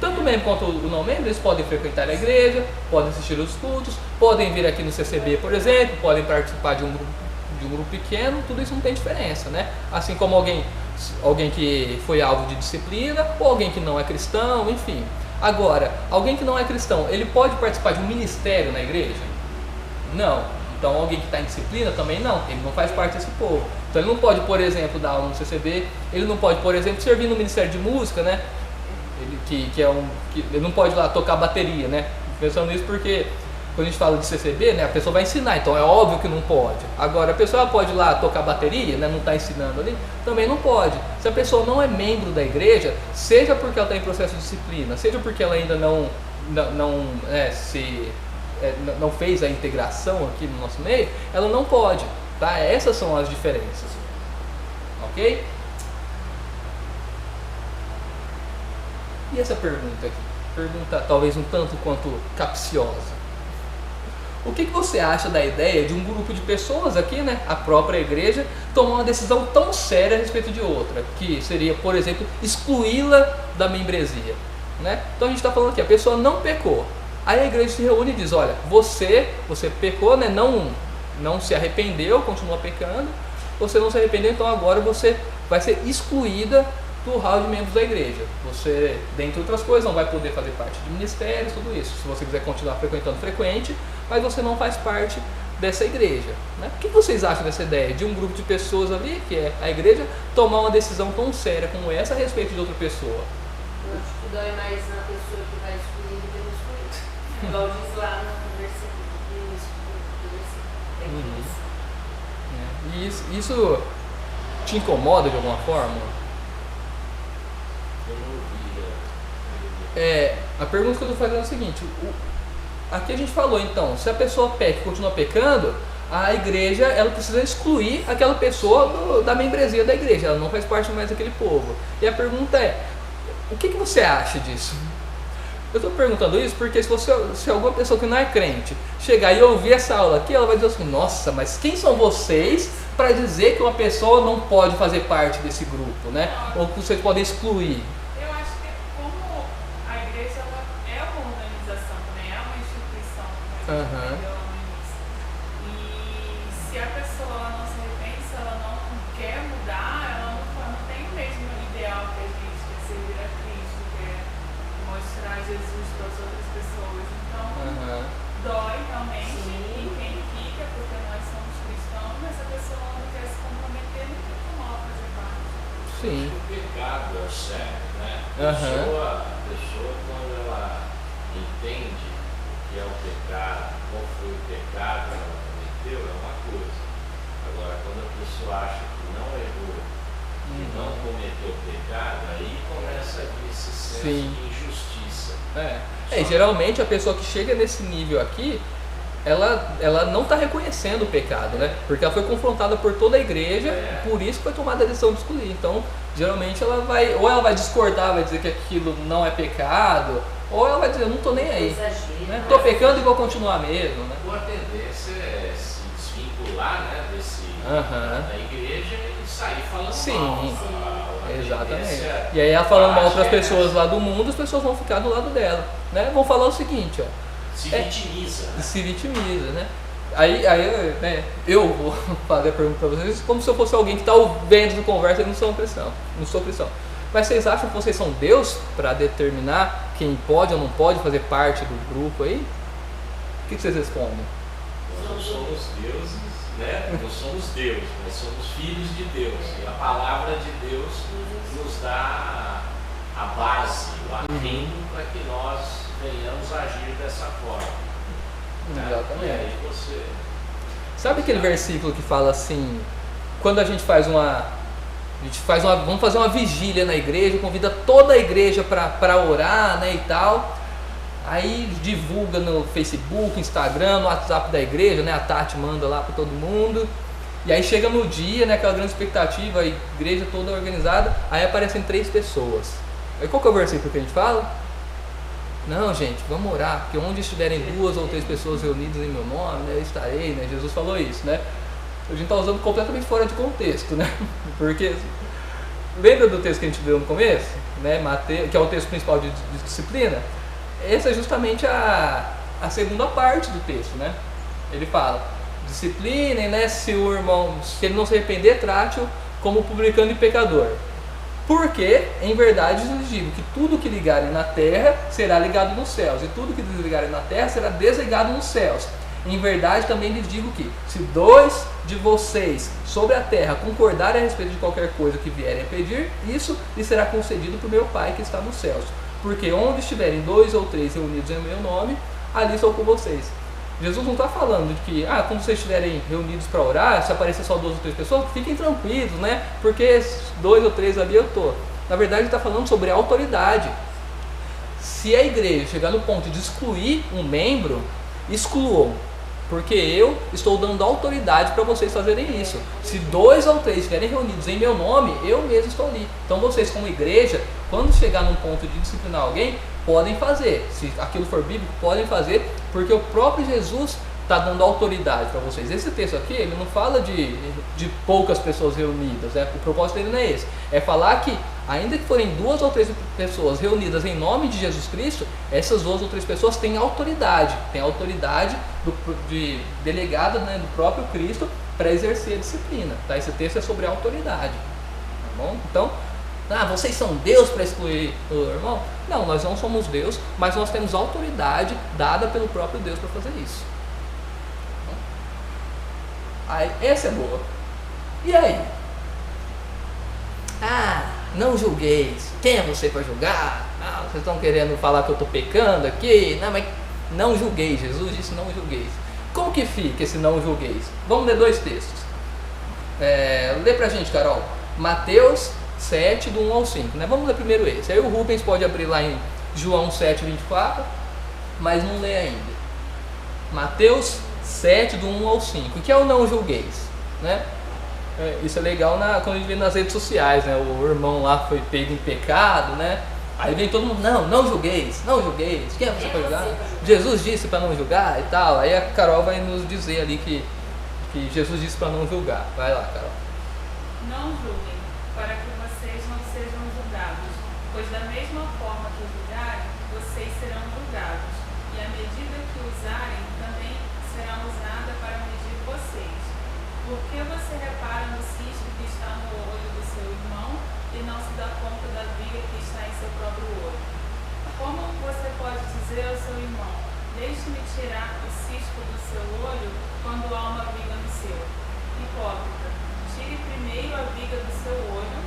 Tanto o membro quanto o não membro, eles podem frequentar a igreja, podem assistir os cultos, podem vir aqui no CCB, por exemplo, podem participar de um grupo pequeno, tudo isso não tem diferença, né? Assim como alguém que foi alvo de disciplina, ou alguém que não é cristão, enfim. Agora, alguém que não é cristão, ele pode participar de um ministério na igreja? Não. Então alguém que está em disciplina também não, ele não faz parte desse povo. Então ele não pode, por exemplo, dar aula no CCB, ele não pode, por exemplo, servir no Ministério de Música, né? Ele não pode lá tocar bateria, né? Pensando nisso porque quando a gente fala de CCB, né, a pessoa vai ensinar, então é óbvio que não pode. Agora, a pessoa pode ir lá tocar bateria, né, não está ensinando ali, também não pode. Se a pessoa não é membro da igreja, seja porque ela está em processo de disciplina, seja porque ela ainda não fez a integração aqui no nosso meio, ela não pode, tá? Essas são as diferenças, ok? E essa pergunta aqui? Pergunta talvez um tanto quanto capciosa. O que você acha da ideia de um grupo de pessoas aqui, né, a própria igreja, tomar uma decisão tão séria a respeito de outra, que seria, por exemplo, excluí-la da membresia, né? Então a gente está falando aqui, a pessoa não pecou. Aí a igreja se reúne e diz, olha, você pecou, né, não se arrependeu, continua pecando, você não se arrependeu, então agora você vai ser excluída do hall de membros da igreja. Você, dentre outras coisas, não vai poder fazer parte de ministérios, tudo isso. Se você quiser continuar frequentando, frequente, mas você não faz parte dessa igreja, né? O que vocês acham dessa ideia de um grupo de pessoas ali, que é a igreja, tomar uma decisão tão séria como essa a respeito de outra pessoa? Eu acho que dói mais na pessoa que vai excluir do que no excluído. Igual diz lá no versículo. E isso te incomoda de alguma forma? A pergunta que eu estou fazendo é a seguinte: aqui a gente falou, então, se a pessoa peca e continua pecando, a igreja ela precisa excluir aquela pessoa da membresia da igreja, ela não faz parte mais daquele povo. E a pergunta é: o que você acha disso? Eu estou perguntando isso porque se alguma pessoa que não é crente chegar e ouvir essa aula aqui, ela vai dizer assim: nossa, mas quem são vocês para dizer que uma pessoa não pode fazer parte desse grupo, né? Ou que vocês podem excluir? Eu acho que como a igreja ela é uma organização também, é uma instituição, como a gente aprendeu lá no início. E se a pessoa ela não se arrepende, se ela não quer mudar, ela não tem o mesmo ideal que a gente, que é servir a Cristo, que é mostrar Jesus para as outras pessoas. Então, dói realmente em quem fica, porque nós somos cristãos, mas a pessoa não quer se comprometer, não tem como ela fazer parte. Sim. O pecado é o sério, né? A pessoa, quando ela entende o que é o pecado, qual foi o pecado que ela cometeu, é uma coisa. Agora, quando a pessoa acha que não errou, que não cometeu pecado, aí começa a vir esse senso de injustiça. Geralmente a pessoa que chega nesse nível aqui, ela não está reconhecendo o pecado, né? Porque ela foi confrontada por toda a igreja, por isso foi tomada a decisão de excluir. Então, geralmente ela vai discordar, vai dizer que aquilo não é pecado, ou ela vai dizer, eu não estou nem aí. Né? Estou pecando e vou continuar mesmo. Né? A tendência é se desvincular, né, da igreja e sair falando mal. Exatamente. E aí ela falando mal para as pessoas lá do mundo, as pessoas vão ficar do lado dela. Né? Vão falar o seguinte, ó. Se vitimiza. Se vitimiza, né? Aí né, eu vou fazer a pergunta para vocês como se eu fosse alguém que está vendo a conversa e não sou cristão. Mas vocês acham que vocês são Deus para determinar quem pode ou não pode fazer parte do grupo aí? O que vocês respondem? Nós não somos deuses, né? Nós somos Deus, nós somos filhos de Deus. E a palavra de Deus nos dá a base, o arrendo para que nós venhamos agir dessa forma. Exatamente. E aí você... Sabe aquele versículo que fala assim, quando a gente faz uma vamos fazer uma vigília na igreja, convida toda a igreja para orar, né, e tal. Aí divulga no Facebook, Instagram, no WhatsApp da igreja, né, a Tati manda lá para todo mundo. E aí chega no dia, né, aquela grande expectativa, a igreja toda organizada, aí aparecem 3 pessoas. Aí qual que é o versículo que a gente fala? Não, gente, vamos orar, porque onde estiverem 2 ou 3 pessoas reunidas em meu nome, né, eu estarei, né? Jesus falou isso, né? A gente está usando completamente fora de contexto, né? Porque lembra do texto que a gente leu no começo, né? Mateus, que é o texto principal de disciplina? Essa é justamente a segunda parte do texto, né? Ele fala: disciplinem, né? Se o irmão, se ele não se arrepender, trate-o como publicano e pecador. Porque, em verdade, eu lhes digo que tudo que ligarem na terra será ligado nos céus, e tudo que desligarem na terra será desligado nos céus. Em verdade, também lhes digo que, se 2 de vocês sobre a terra concordarem a respeito de qualquer coisa que vierem a pedir, isso lhes será concedido por meu Pai que está nos céus. Porque onde estiverem 2 ou 3 reunidos em meu nome, ali estou com vocês. Jesus não está falando de que, quando vocês estiverem reunidos para orar, se aparecer só 2 ou 3 pessoas, fiquem tranquilos, né? Porque 2 ou 3 ali eu estou. Na verdade, ele está falando sobre a autoridade. Se a igreja chegar no ponto de excluir um membro, excluam. Porque eu estou dando autoridade para vocês fazerem isso. Se 2 ou 3 estiverem reunidos em meu nome, eu mesmo estou ali. Então vocês, como igreja, quando chegar num ponto de disciplinar alguém, podem fazer. Se aquilo for bíblico, podem fazer, porque o próprio Jesus está dando autoridade para vocês. Esse texto aqui, ele não fala de poucas pessoas reunidas, né? O propósito dele não é esse. É falar que, ainda que forem 2 ou 3 pessoas reunidas em nome de Jesus Cristo, essas 2 ou 3 pessoas têm autoridade. Tem autoridade de delegada, né, do próprio Cristo para exercer a disciplina. Tá? Esse texto é sobre autoridade. Tá bom? Então, vocês são Deus para excluir o irmão? Não, nós não somos Deus, mas nós temos autoridade dada pelo próprio Deus para fazer isso. Aí, essa é boa. E aí? Não julgueis. Quem é você para julgar? Vocês estão querendo falar que eu estou pecando aqui? Não, mas não julgueis. Jesus disse não julgueis. Como que fica esse não julgueis? Vamos ler 2 textos. Lê pra gente, Carol. Mateus 7, do 1 ao 5. Né? Vamos ler primeiro esse. Aí o Rubens pode abrir lá em João 7, 24, mas não lê ainda. Mateus 7, do 1 ao 5. O que é o não julgueis? Né? Isso é legal quando a gente vê nas redes sociais, né? O irmão lá foi pego em pecado, né? Aí vem todo mundo, não julgueis, não julgueis. Quem é você para julgar? Jesus disse para não julgar e tal. Aí a Carol vai nos dizer ali que Jesus disse para não julgar. Vai lá, Carol. Não julguem, para que vocês não sejam julgados, pois da mesma forma que julgarem, vocês serão julgados, e a medida que usarem também será usada para medir vocês. Por que você repara no cisco que está no olho do seu irmão e não se dá conta da viga que está em seu próprio olho? Como você pode dizer ao seu irmão, deixe-me tirar o cisco do seu olho quando há uma viga no seu? Hipócrita, tire primeiro a viga do seu olho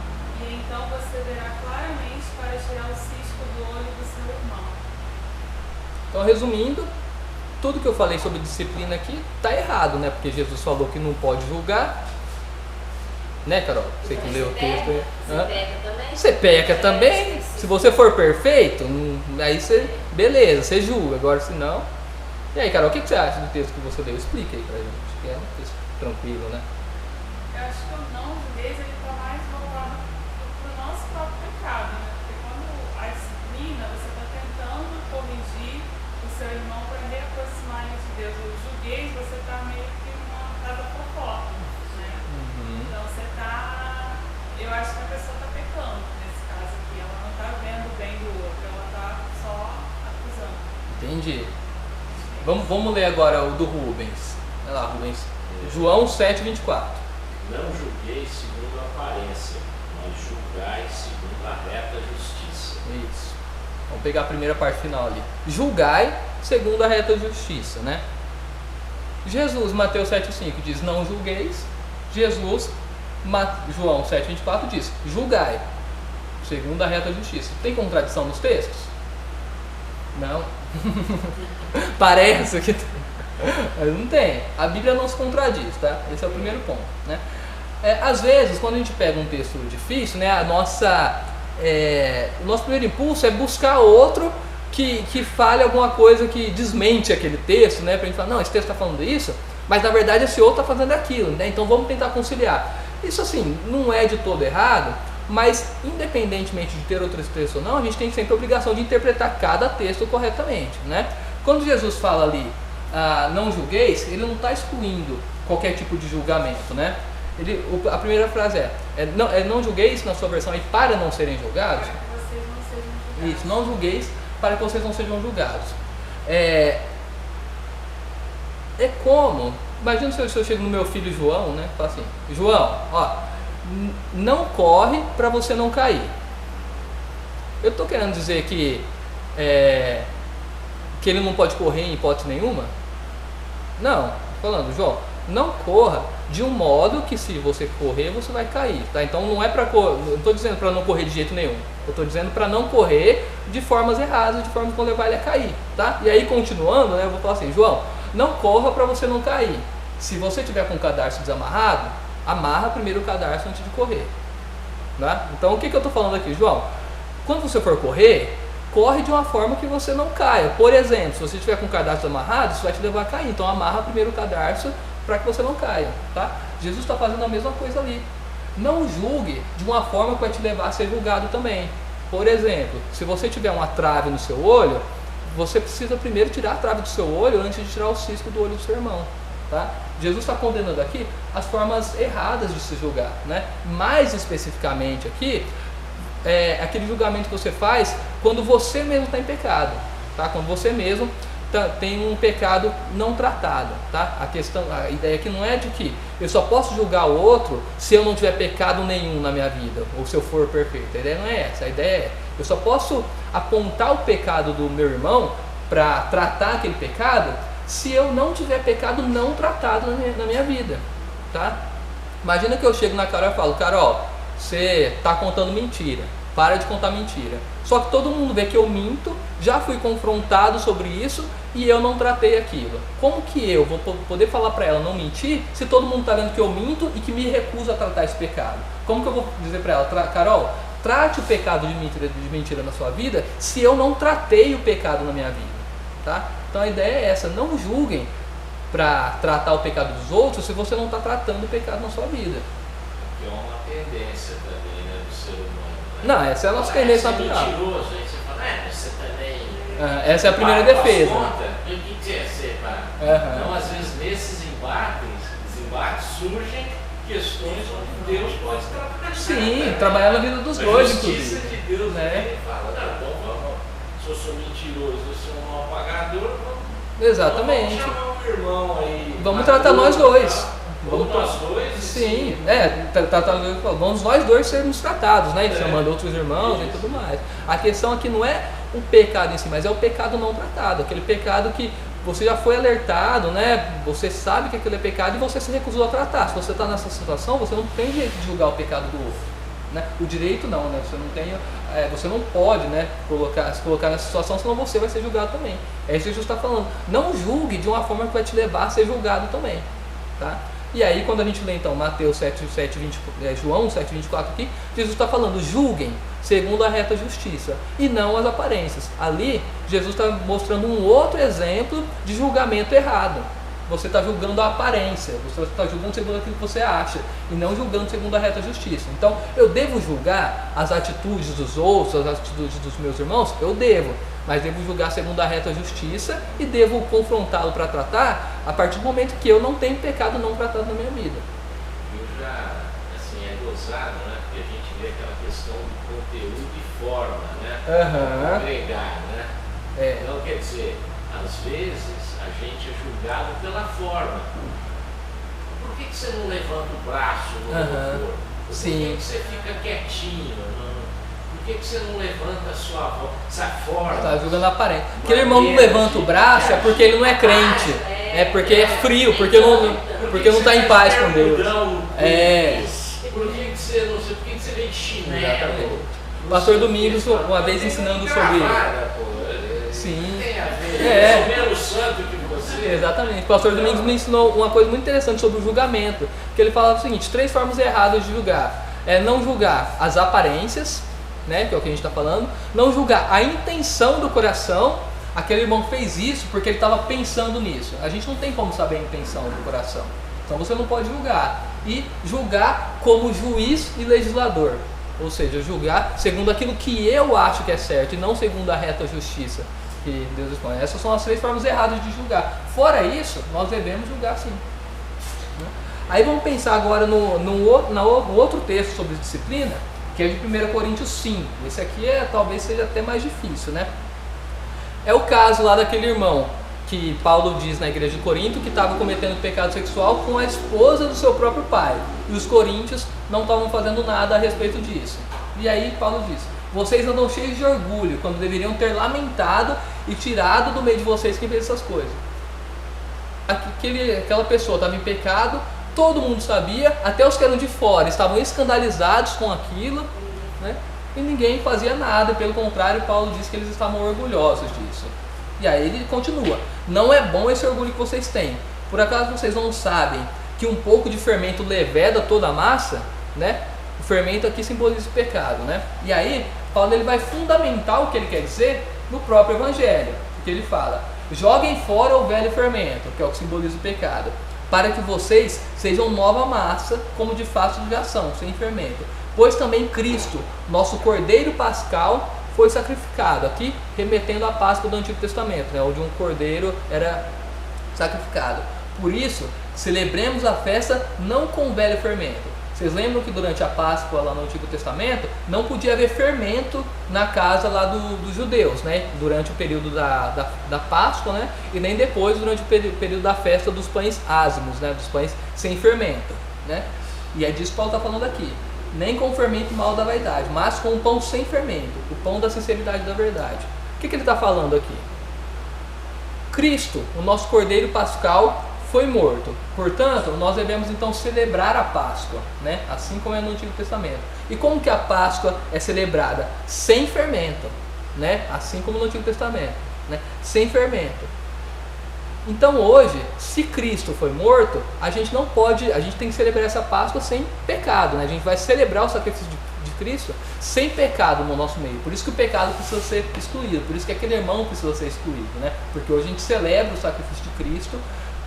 e então você verá claramente para tirar o cisco do olho do seu irmão. Então, resumindo, tudo que eu falei sobre disciplina aqui está errado, né? Porque Jesus falou que não pode julgar. Né, Carol? Você que leu o texto. Você peca também? Você peca também. Se você for perfeito, aí você, beleza, você julga. Agora, se não, E aí, Carol, o que você acha do texto que você leu? Explica aí pra gente, que é um texto tranquilo, né? Eu acho que o não julgueis ele está mais voltado para o nosso próprio pecado, né? Porque quando a disciplina, você está tentando corrigir o seu irmão para reaproximar ele de Deus. O julgueis, você está meio que numa casa fofoca, né? Então você está. Eu acho que a pessoa está pecando nesse caso aqui. Ela não está vendo o bem do outro, ela está só acusando. Entendi. Vamos ler agora o do Rubens. Olha lá, Rubens. João 7,24. Não julgueis segundo a aparência, mas julgai segundo a reta justiça. Isso. Vamos pegar a primeira parte final ali. Julgai segundo a reta justiça, né? Jesus, Mateus 7,5 diz, não julgueis. Jesus, João 7,24 diz, julgai segundo a reta justiça. Tem contradição nos textos? Não. Parece que mas não tem. A Bíblia não se contradiz, tá? Esse é o primeiro ponto, né? Às vezes, quando a gente pega um texto difícil, né, o nosso primeiro impulso é buscar outro que fale alguma coisa que desmente aquele texto, né? Pra gente falar, não, esse texto está falando isso, mas na verdade esse outro está fazendo aquilo, né? Então vamos tentar conciliar. Isso assim, não é de todo errado, mas independentemente de ter outros textos ou não, a gente tem sempre a obrigação de interpretar cada texto corretamente, né? Quando Jesus fala ali, não julgueis, ele não está excluindo qualquer tipo de julgamento, né? A primeira frase não julgueis, na sua versão aí, para não serem julgados. Para que vocês não sejam julgados. Isso, não julgueis para que vocês não sejam julgados. Como, imagina se eu chego no meu filho João, né? Falo assim, João, ó, não corre para você não cair. Eu estou querendo dizer que ele não pode correr em hipótese nenhuma? Não, falando, João, não corra de um modo que se você correr você vai cair, tá? Então não é não estou dizendo para não correr de jeito nenhum, eu estou dizendo para não correr de formas erradas, de formas que vão levar ele a cair, tá? E aí continuando, né, eu vou falar assim, João, não corra para você não cair. Se você tiver com o cadarço desamarrado, amarra primeiro o cadarço antes de correr, tá? Então o que eu estou falando aqui, João? Quando você for correr, corre de uma forma que você não caia. Por exemplo, se você tiver com o cadarço amarrado, isso vai te levar a cair. Então amarra primeiro o cadarço para que você não caia, tá? Jesus está fazendo a mesma coisa ali. Não julgue de uma forma que vai te levar a ser julgado também. Por exemplo, se você tiver uma trave no seu olho, você precisa primeiro tirar a trave do seu olho antes de tirar o cisco do olho do seu irmão, tá? Jesus está condenando aqui as formas erradas de se julgar, né? Mais especificamente aqui, aquele julgamento que você faz quando você mesmo está em pecado, tá? Quando você mesmo tem um pecado não tratado, tá? A ideia aqui não é de que eu só posso julgar o outro se eu não tiver pecado nenhum na minha vida, ou se eu for perfeito. A ideia não é essa, a ideia é eu só posso apontar o pecado do meu irmão para tratar aquele pecado se eu não tiver pecado não tratado na minha vida, tá? Imagina que eu chego na Carol e falo, Carol, você está contando mentira, para de contar mentira. Só que todo mundo vê que eu minto, já fui confrontado sobre isso e eu não tratei aquilo. Como que eu vou poder falar para ela não mentir se todo mundo está vendo que eu minto e que me recuso a tratar esse pecado? Como que eu vou dizer para ela, Carol, trate o pecado de mentira na sua vida se eu não tratei o pecado na minha vida, tá? Então a ideia é essa, não julguem para tratar o pecado dos outros se você não está tratando o pecado na sua vida. Que é uma tendência também, né, do ser humano. Né? Não, essa é a nossa tendência natural. Mentiroso, aí você fala, você também. Essa é a primeira defesa. E o que é ser, Então, às vezes, nesses embates surgem questões onde Deus pode trabalhar. Sim, trabalhar na vida dos dois, inclusive. A justiça de Deus, né? Ele fala, então vamos, se eu sou mentiroso, eu sou um mal pagador, exatamente. Vamos chamar um irmão aí. Vamos tratar nós dois. Vamos nós dois? Sim, vamos nós dois sermos tratados, né? Chamando outros irmãos e tudo mais. A questão aqui não é o pecado em si, mas é o pecado não tratado. Aquele pecado que você já foi alertado, né? Você sabe que aquele é pecado e você se recusou a tratar. Se você está nessa situação, você não tem jeito de julgar o pecado do outro, né? O direito não, né? Você não pode, né, se colocar nessa situação, senão você vai ser julgado também. É isso que Jesus está falando. Não julgue de uma forma que vai te levar a ser julgado também, tá? E aí quando a gente lê então Mateus 7:20, João 7:24 aqui, Jesus está falando, julguem segundo a reta justiça e não as aparências. Ali Jesus está mostrando um outro exemplo de julgamento errado. Você está julgando a aparência, você está julgando segundo aquilo que você acha e não julgando segundo a reta justiça. Então eu devo julgar as atitudes dos outros, as atitudes dos meus irmãos? Eu devo, mas devo julgar segundo a reta justiça e devo confrontá-lo para tratar a partir do momento que eu não tenho pecado não tratado na minha vida. Eu já, assim, é gozado, né? Porque a gente vê aquela questão do conteúdo e forma, né? Congregar, né? Então, quer dizer, às vezes a gente é julgado pela forma. Por que você não levanta o braço no louvor? Por que você fica quietinho? Por que você não levanta a sua voz? Essa forma. Está julgando a aparência. Aquele irmão não levanta o braço é porque ele não é crente. É porque é frio, porque não está em paz com Deus. Por que você não sei? Por que você vem chinelo? O pastor Domingos, uma vez ensinando sobre. Sim. É o menos santo que você. Exatamente. O pastor Domingos me ensinou uma coisa muito interessante sobre o julgamento. Que ele fala o seguinte: 3 formas erradas de julgar. É não julgar as aparências, né, que é o que a gente está falando. Não julgar a intenção do coração. Aquele irmão fez isso porque ele estava pensando nisso. A gente não tem como saber a intenção do coração. Então você não pode julgar. E julgar como juiz e legislador. Ou seja, julgar segundo aquilo que eu acho que é certo e não segundo a reta justiça que Deus expõe. Essas são as 3 formas erradas de julgar. Fora isso, nós devemos julgar sim. Aí vamos pensar agora no outro texto sobre disciplina, que é de 1 Coríntios 5. Esse aqui talvez seja até mais difícil, né? É o caso lá daquele irmão que Paulo diz na igreja de Corinto que estava cometendo pecado sexual com a esposa do seu próprio pai. E os coríntios não estavam fazendo nada a respeito disso. E aí Paulo diz: vocês andam cheios de orgulho, quando deveriam ter lamentado e tirado do meio de vocês quem fez essas coisas. Aquela pessoa estava em pecado, todo mundo sabia, até os que eram de fora estavam escandalizados com aquilo, né? E ninguém fazia nada, pelo contrário, Paulo diz que eles estavam orgulhosos disso. E aí ele continua: não é bom esse orgulho que vocês têm. Por acaso vocês não sabem que um pouco de fermento leveda toda a massa, né? O fermento aqui simboliza o pecado, né? E aí Paulo ele vai fundamentar o que ele quer dizer no próprio evangelho, porque ele fala: joguem fora o velho fermento, que é o que simboliza o pecado, para que vocês sejam nova massa, como de fato já são, sem fermento. Pois também Cristo, nosso Cordeiro Pascal, foi sacrificado, aqui remetendo à Páscoa do Antigo Testamento, né, onde um cordeiro era sacrificado. Por isso, celebremos a festa não com velho fermento. Vocês lembram que durante a Páscoa lá no Antigo Testamento não podia haver fermento na casa lá dos judeus, né? Durante o período da Páscoa, né? E nem depois durante o período da festa dos pães ázimos, né? Dos pães sem fermento, né? E é disso que Paulo está falando aqui. Nem com o fermento mal da vaidade, mas com o pão sem fermento, o pão da sinceridade da verdade. O que ele está falando aqui? Cristo, o nosso Cordeiro Pascal, foi morto. Portanto, nós devemos então celebrar a Páscoa, né? Assim como é no Antigo Testamento. E como que a Páscoa é celebrada? Sem fermento, né? Assim como no Antigo Testamento, né? Sem fermento. Então hoje, se Cristo foi morto, a gente tem que celebrar essa Páscoa sem pecado, né? A gente vai celebrar o sacrifício de Cristo sem pecado no nosso meio. Por isso que o pecado precisa ser excluído, por isso que aquele irmão precisa ser excluído, né? Porque hoje a gente celebra o sacrifício de Cristo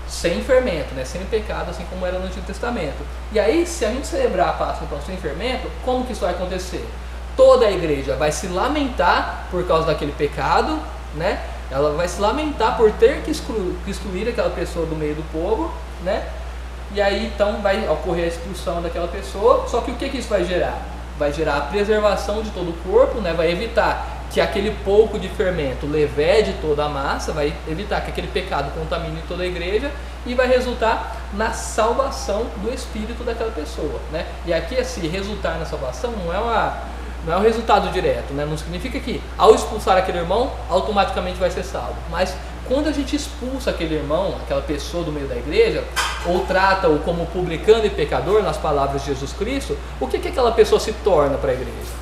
sem fermento, né? Sem pecado, assim como era no Antigo Testamento. E aí, se a gente celebrar a Páscoa então sem fermento, como que isso vai acontecer? Toda a igreja vai se lamentar por causa daquele pecado, né? Ela vai se lamentar por ter que excluir aquela pessoa do meio do povo, né? E aí então vai ocorrer a expulsão daquela pessoa. Só que o que isso vai gerar? Vai gerar a preservação de todo o corpo, né? Vai evitar que aquele pouco de fermento levede toda a massa, vai evitar que aquele pecado contamine toda a igreja e vai resultar na salvação do espírito daquela pessoa, né? E aqui esse resultar na salvação não é um resultado direto, né? Não significa que ao expulsar aquele irmão automaticamente vai ser salvo, mas quando a gente expulsa aquele irmão, aquela pessoa do meio da igreja, ou trata-o como publicano e pecador, nas palavras de Jesus Cristo, o que aquela pessoa se torna para a igreja?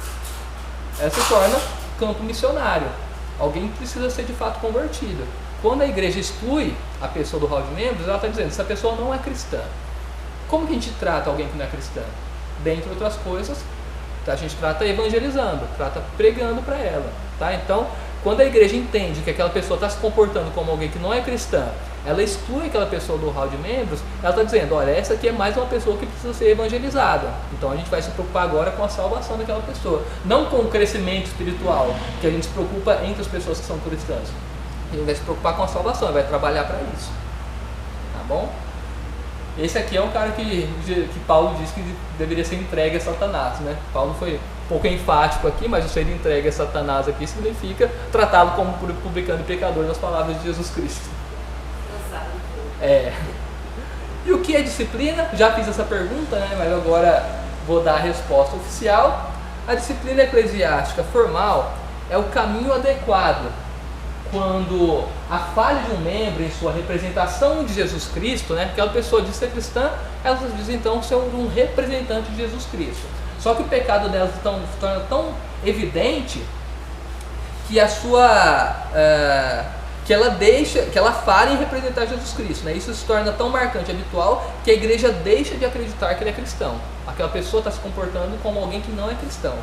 Ela se torna campo missionário. Alguém precisa ser de fato convertido. Quando a igreja exclui a pessoa do hall de membros, ela está dizendo: essa pessoa não é cristã. Como que a gente trata alguém que não é cristã? Dentre outras coisas, a gente trata evangelizando, trata pregando para ela, tá? Então, quando a igreja entende que aquela pessoa está se comportando como alguém que não é cristã, ela exclui aquela pessoa do hall de membros, ela está dizendo, olha, essa aqui é mais uma pessoa que precisa ser evangelizada. Então a gente vai se preocupar agora com a salvação daquela pessoa, não com o crescimento espiritual, que a gente se preocupa entre as pessoas que são cristãs. A gente vai se preocupar com a salvação, vai trabalhar para isso. Tá bom? Esse aqui é um cara que Paulo diz que deveria ser entregue a Satanás, né? Paulo foi um pouco enfático aqui, mas o ser entregue a Satanás aqui significa tratá-lo como publicano e pecador nas palavras de Jesus Cristo. E o que é disciplina? Já fiz essa pergunta, né? Mas agora vou dar a resposta oficial. A disciplina eclesiástica formal é o caminho adequado quando a falha de um membro em sua representação de Jesus Cristo, né? Aquela pessoa diz ser cristã, ela diz então ser um representante de Jesus Cristo. Só que o pecado dela se torna tão evidente que que ela falha em representar Jesus Cristo, né? Isso se torna tão marcante, habitual, que a igreja deixa de acreditar que ele é cristão. Aquela pessoa está se comportando como alguém que não é cristão.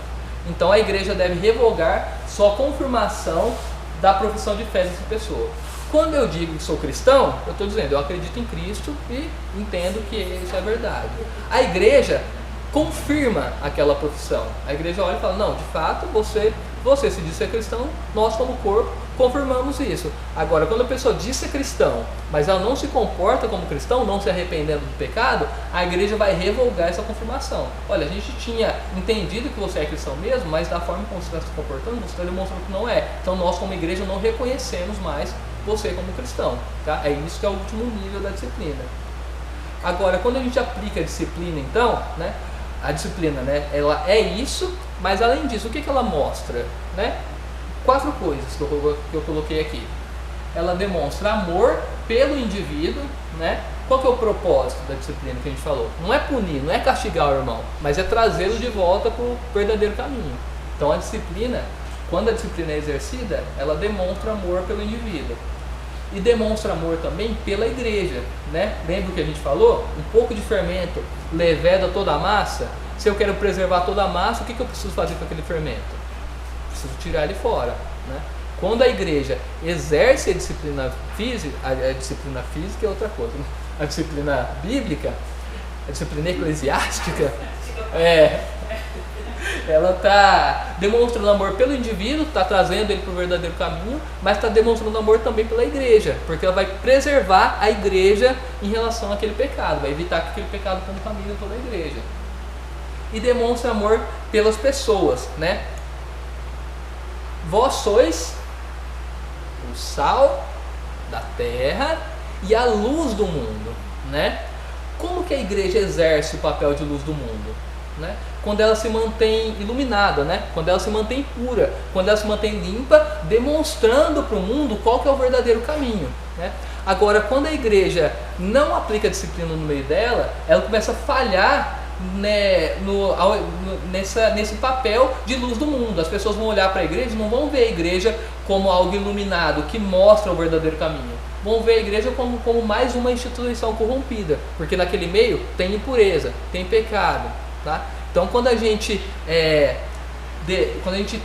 Então a igreja deve revogar só a confirmação da profissão de fé dessa pessoa. Quando eu digo que sou cristão, eu estou dizendo, eu acredito em Cristo e entendo que isso é verdade. A igreja confirma aquela profissão. A igreja olha e fala, não, de fato, você se diz ser cristão, nós como corpo confirmamos isso. Agora, quando a pessoa diz ser cristão, mas ela não se comporta como cristão, não se arrependendo do pecado, a igreja vai revogar essa confirmação. Olha, a gente tinha entendido que você é cristão mesmo, mas da forma como você está se comportando, você está demonstrando que não é. Então nós como igreja não reconhecemos mais você como cristão, tá? É isso que é o último nível da disciplina. Agora, quando a gente aplica a disciplina, então, né? A disciplina, né? Ela é isso, mas além disso, o que ela mostra, né? 4 coisas que eu coloquei aqui. Ela demonstra amor pelo indivíduo, né? Qual que é o propósito da disciplina que a gente falou? Não é punir, não é castigar o irmão, mas é trazê-lo de volta para o verdadeiro caminho. Então a disciplina, quando a disciplina é exercida, ela demonstra amor pelo indivíduo. E demonstra amor também pela igreja, né? Lembra o que a gente falou? Um pouco de fermento leveda toda a massa. Se eu quero preservar toda a massa, o que eu preciso fazer com aquele fermento? Preciso tirar ele fora, né? Quando a igreja exerce a disciplina física é outra coisa, né? A disciplina bíblica, a disciplina eclesiástica, ela está demonstrando amor pelo indivíduo, está trazendo ele para o verdadeiro caminho, mas está demonstrando amor também pela igreja, porque ela vai preservar a igreja em relação àquele pecado, vai evitar que aquele pecado contamine toda a igreja. E demonstra amor pelas pessoas, né? Vós sois o sal da terra e a luz do mundo, né? Como que a igreja exerce o papel de luz do mundo, né? Quando ela se mantém iluminada, né? Quando ela se mantém pura, quando ela se mantém limpa, demonstrando para o mundo qual que é o verdadeiro caminho, né? Agora, quando a igreja não aplica a disciplina no meio dela, ela começa a falhar, né, nesse papel de luz do mundo. As pessoas vão olhar para a igreja e não vão ver a igreja como algo iluminado, que mostra o verdadeiro caminho. Vão ver a igreja como mais uma instituição corrompida, porque naquele meio tem impureza, tem pecado, tá? Então quando a gente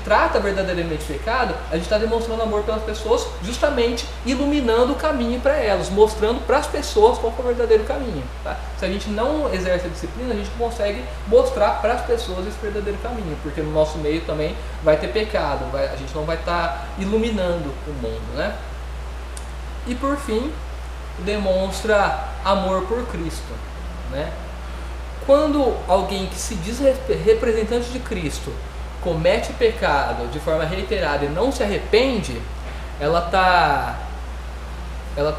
trata verdadeiramente pecado, a gente está demonstrando amor pelas pessoas, justamente iluminando o caminho para elas, mostrando para as pessoas qual é o verdadeiro caminho, tá? Se a gente não exerce a disciplina, a gente não consegue mostrar para as pessoas esse verdadeiro caminho, porque no nosso meio também vai ter pecado, a gente não vai estar iluminando o mundo, né? E por fim, demonstra amor por Cristo, né? Quando alguém que se diz representante de Cristo comete pecado de forma reiterada e não se arrepende, ela tá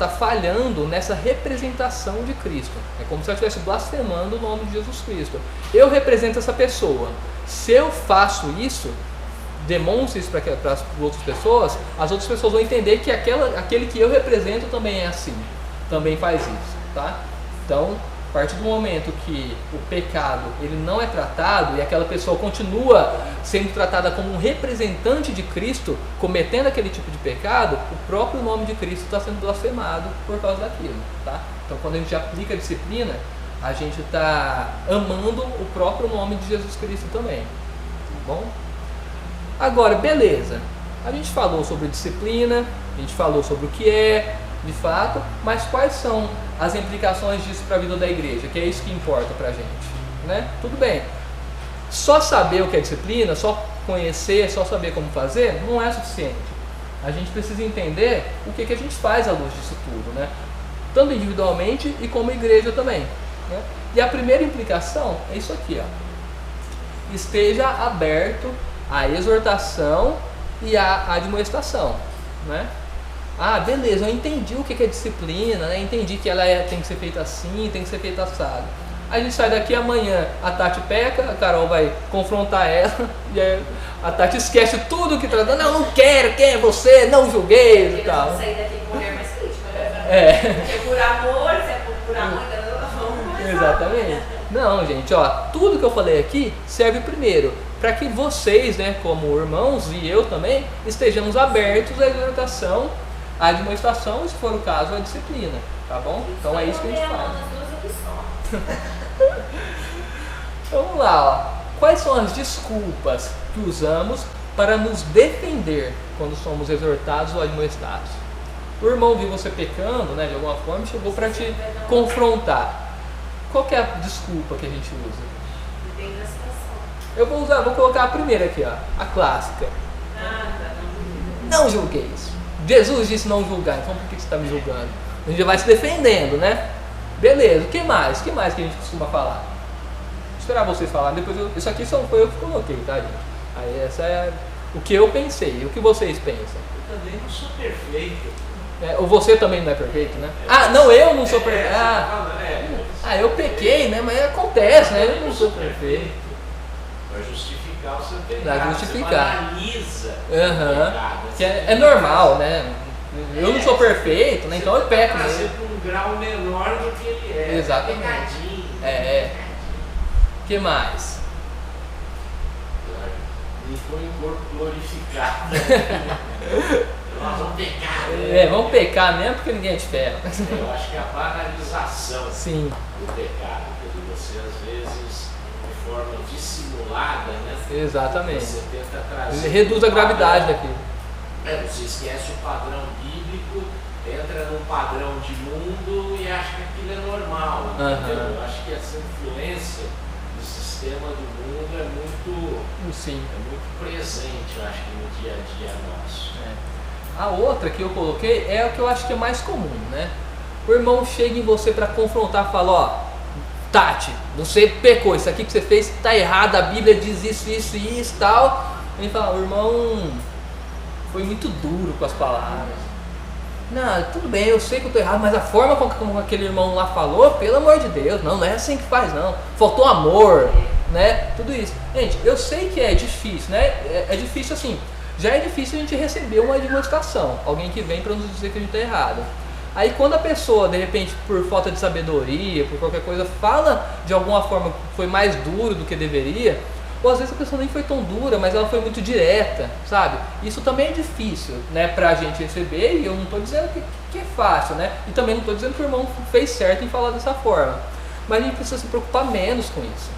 falhando nessa representação de Cristo. É como se ela estivesse blasfemando o nome de Jesus Cristo. Eu represento essa pessoa. Se eu faço isso, demonstro isso para as outras pessoas, as outras pessoas vão entender que aquele que eu represento também é assim, também faz isso, tá? Então, a partir do momento que o pecado ele não é tratado e aquela pessoa continua sendo tratada como um representante de Cristo, cometendo aquele tipo de pecado, o próprio nome de Cristo está sendo blasfemado por causa daquilo, tá? Então, quando a gente aplica a disciplina, a gente está amando o próprio nome de Jesus Cristo também. Tá bom? Agora, beleza. A gente falou sobre disciplina, a gente falou sobre o que é, de fato, mas quais são as implicações disso para a vida da igreja, que é isso que importa para a gente, né? Tudo bem. Só saber o que é disciplina, só conhecer, só saber como fazer, não é suficiente. A gente precisa entender o que a gente faz à luz disso tudo, né? Tanto individualmente e como igreja também, né? E a primeira implicação é isso aqui, ó. Esteja aberto à exortação e à admoestação, né? Ah, beleza, eu entendi o que é disciplina, né? Entendi que ela tem que ser feita assim, tem que ser feita assado. A gente sai daqui amanhã, a Tati peca, a Carol vai confrontar ela, e aí a Tati esquece tudo que tratando. Não quero, quem é você? Não julguei e tal. Sair daqui com mulher mais crítica, né? Porque por amor, se é por amor, vamos começar. Exatamente. Não, gente, ó, tudo que eu falei aqui serve primeiro para que vocês, né, como irmãos e eu também, estejamos abertos à exortação, à admoestação, e se for o caso, à disciplina, tá bom? Então é isso que a gente faz. Vamos lá, ó. Quais são as desculpas que usamos para nos defender quando somos exortados ou admoestados? O irmão viu você pecando, né, de alguma forma, chegou para te confrontar. Qual que é a desculpa que a gente usa? Depende da situação. Eu vou colocar a primeira aqui, ó, a clássica. Não julgueis. Jesus disse não julgar, então por que você está me julgando? A gente já vai se defendendo, né? Beleza, o que mais? O que mais que a gente costuma falar? Vou esperar vocês falarem, depois isso aqui só foi eu que coloquei, tá, gente? Aí essa é o que eu pensei, o que vocês pensam? Eu também não sou perfeito. Ou você também não é perfeito, né? Ah, não, eu não sou perfeito. Eu pequei, né? Mas acontece, né? Eu não sou perfeito. Para justificar o seu pecado. Para justificar. Você banaliza que é normal, né? Eu não sou perfeito, né? Então eu peco mesmo. Você para um grau menor do que ele é. Exatamente. Pecadinho. O que mais? Não foi um corpo glorificado. Nós vamos pecar. Vamos pecar mesmo porque ninguém é de ferro. Eu acho que a banalização Sim. do pecado, porque você às vezes, de forma dissimulada, né? Exatamente. Você tenta trazer. Reduz a gravidade daquilo. Você esquece o padrão bíblico, entra num padrão de mundo e acha que aquilo é normal. Entendeu? Eu acho que essa influência do sistema do mundo é muito presente, eu acho que no dia a dia nosso. A outra que eu coloquei é o que eu acho que é mais comum, né? O irmão chega em você para confrontar e fala, ó, Tati, você pecou, isso aqui que você fez tá errado, a Bíblia diz isso e tal. Ele fala, o irmão foi muito duro com as palavras. Não, tudo bem, eu sei que eu tô errado, mas a forma como aquele irmão lá falou, pelo amor de Deus, não é assim que faz não. Faltou amor, né? Tudo isso. Gente, eu sei que é difícil, né? É difícil assim. Já é difícil a gente receber uma admoestação, alguém que vem para nos dizer que a gente está errado. Aí quando a pessoa, de repente, por falta de sabedoria, por qualquer coisa, fala de alguma forma que foi mais duro do que deveria, ou às vezes a pessoa nem foi tão dura, mas ela foi muito direta, sabe? Isso também é difícil, né, pra gente receber, e eu não estou dizendo que é fácil, né? E também não estou dizendo que o irmão fez certo em falar dessa forma. Mas a gente precisa se preocupar menos com isso.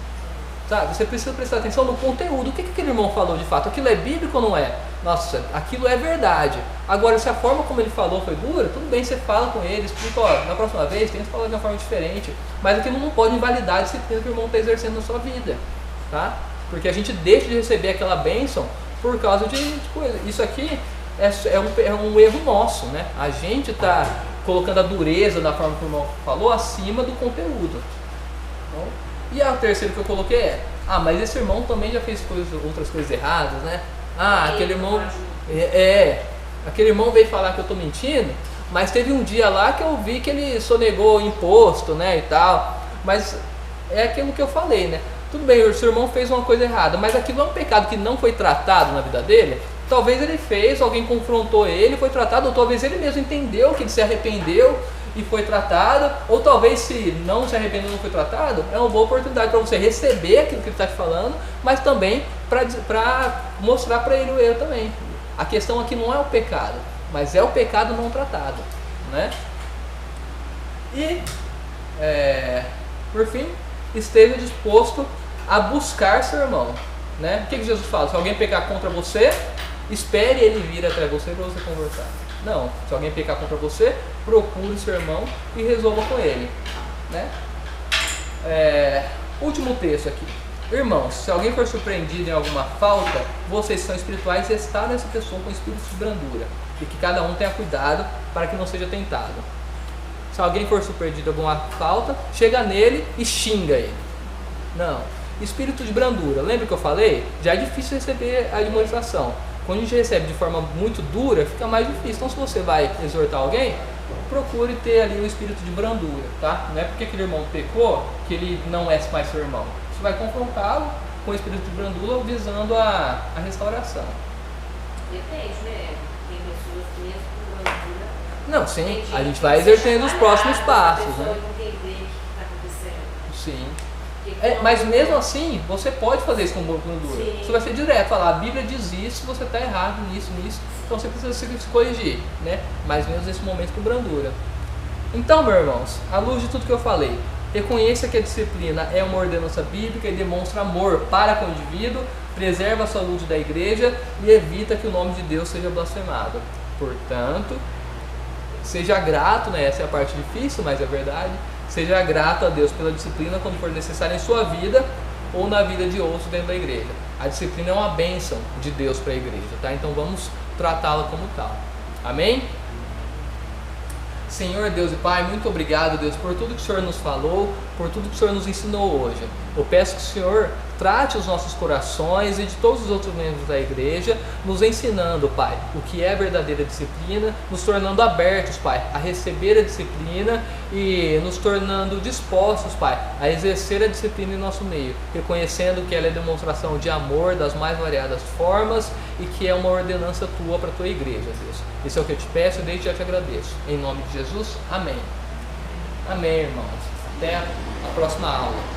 Sabe? Você precisa prestar atenção no conteúdo. O que aquele irmão falou de fato? Aquilo é bíblico ou não é? Nossa, aquilo é verdade. Agora, se a forma como ele falou foi dura, tudo bem, você fala com ele, explica, ó, na próxima vez tenta falar de uma forma diferente. Mas aquilo não pode invalidar a disciplina que o irmão está exercendo na sua vida, tá? Porque a gente deixa de receber aquela bênção por causa de coisa. Isso aqui é um erro nosso, né? A gente está colocando a dureza da forma que o irmão falou acima do conteúdo. Então, e a terceira que eu coloquei mas esse irmão também já fez outras coisas erradas, né? Aquele irmão aquele irmão veio falar que eu tô mentindo, mas teve um dia lá que eu vi que ele sonegou imposto, né, e tal. Mas é aquilo que eu falei, né? Tudo bem, o seu irmão fez uma coisa errada, mas aquilo é um pecado que não foi tratado na vida dele. Talvez ele fez, alguém confrontou ele, foi tratado, ou talvez ele mesmo entendeu que ele se arrependeu e foi tratado, ou talvez se não se arrependeu e não foi tratado, é uma boa oportunidade para você receber aquilo que ele está te falando, mas também para mostrar para ele o erro também. A questão aqui não é o pecado, mas é o pecado não tratado, né? E Por fim, esteja disposto a buscar seu irmão, né? O que Jesus fala? Se alguém pecar contra você, espere ele vir até você para você conversar. Não, se alguém pecar contra você, procure seu irmão e resolva com ele, né? Último texto aqui. Irmãos, se alguém for surpreendido em alguma falta, vocês são espirituais e está nessa pessoa com espírito de brandura, e que cada um tenha cuidado para que não seja tentado. Se alguém for surpreendido em alguma falta, chega nele e xinga ele. Não, espírito de brandura, lembra que eu falei? Já é difícil receber a admoestação. Quando a gente recebe de forma muito dura, fica mais difícil. Então, se você vai exortar alguém, procure ter ali o espírito de brandura, tá? Não é porque aquele irmão pecou que ele não é mais seu irmão. Você vai confrontá-lo com o espírito de brandura, visando a restauração. Depende, né? Tem pessoas que mesmo com brandura... Não, sim, a gente vai exercendo os próximos passos, né? Não entender o que está acontecendo. Sim. Mas mesmo assim, você pode fazer isso com brandura. Sim. Você vai ser direto, falar, a Bíblia diz isso, você está errado nisso, então você precisa se corrigir, né? Mas mesmo nesse momento com brandura. Então, meus irmãos, à luz de tudo que eu falei, reconheça que a disciplina é uma ordenança bíblica e demonstra amor para com o indivíduo, preserva a saúde da igreja e evita que o nome de Deus seja blasfemado. Portanto, seja grato, né? Essa é a parte difícil, mas é verdade. Seja grato a Deus pela disciplina quando for necessário em sua vida ou na vida de outros dentro da igreja. A disciplina é uma bênção de Deus para a igreja, tá? Então vamos tratá-la como tal. Amém? Senhor Deus e Pai, muito obrigado, Deus, por tudo que o Senhor nos falou, por tudo que o Senhor nos ensinou hoje. Eu peço que o Senhor trate os nossos corações e de todos os outros membros da igreja, nos ensinando, Pai, o que é verdadeira disciplina, nos tornando abertos, Pai, a receber a disciplina e nos tornando dispostos, Pai, a exercer a disciplina em nosso meio, reconhecendo que ela é demonstração de amor das mais variadas formas e que é uma ordenança Tua para a Tua igreja, Deus. Isso é o que eu te peço e desde já te agradeço. Em nome de Jesus, amém. Amém, irmãos. Até a próxima aula.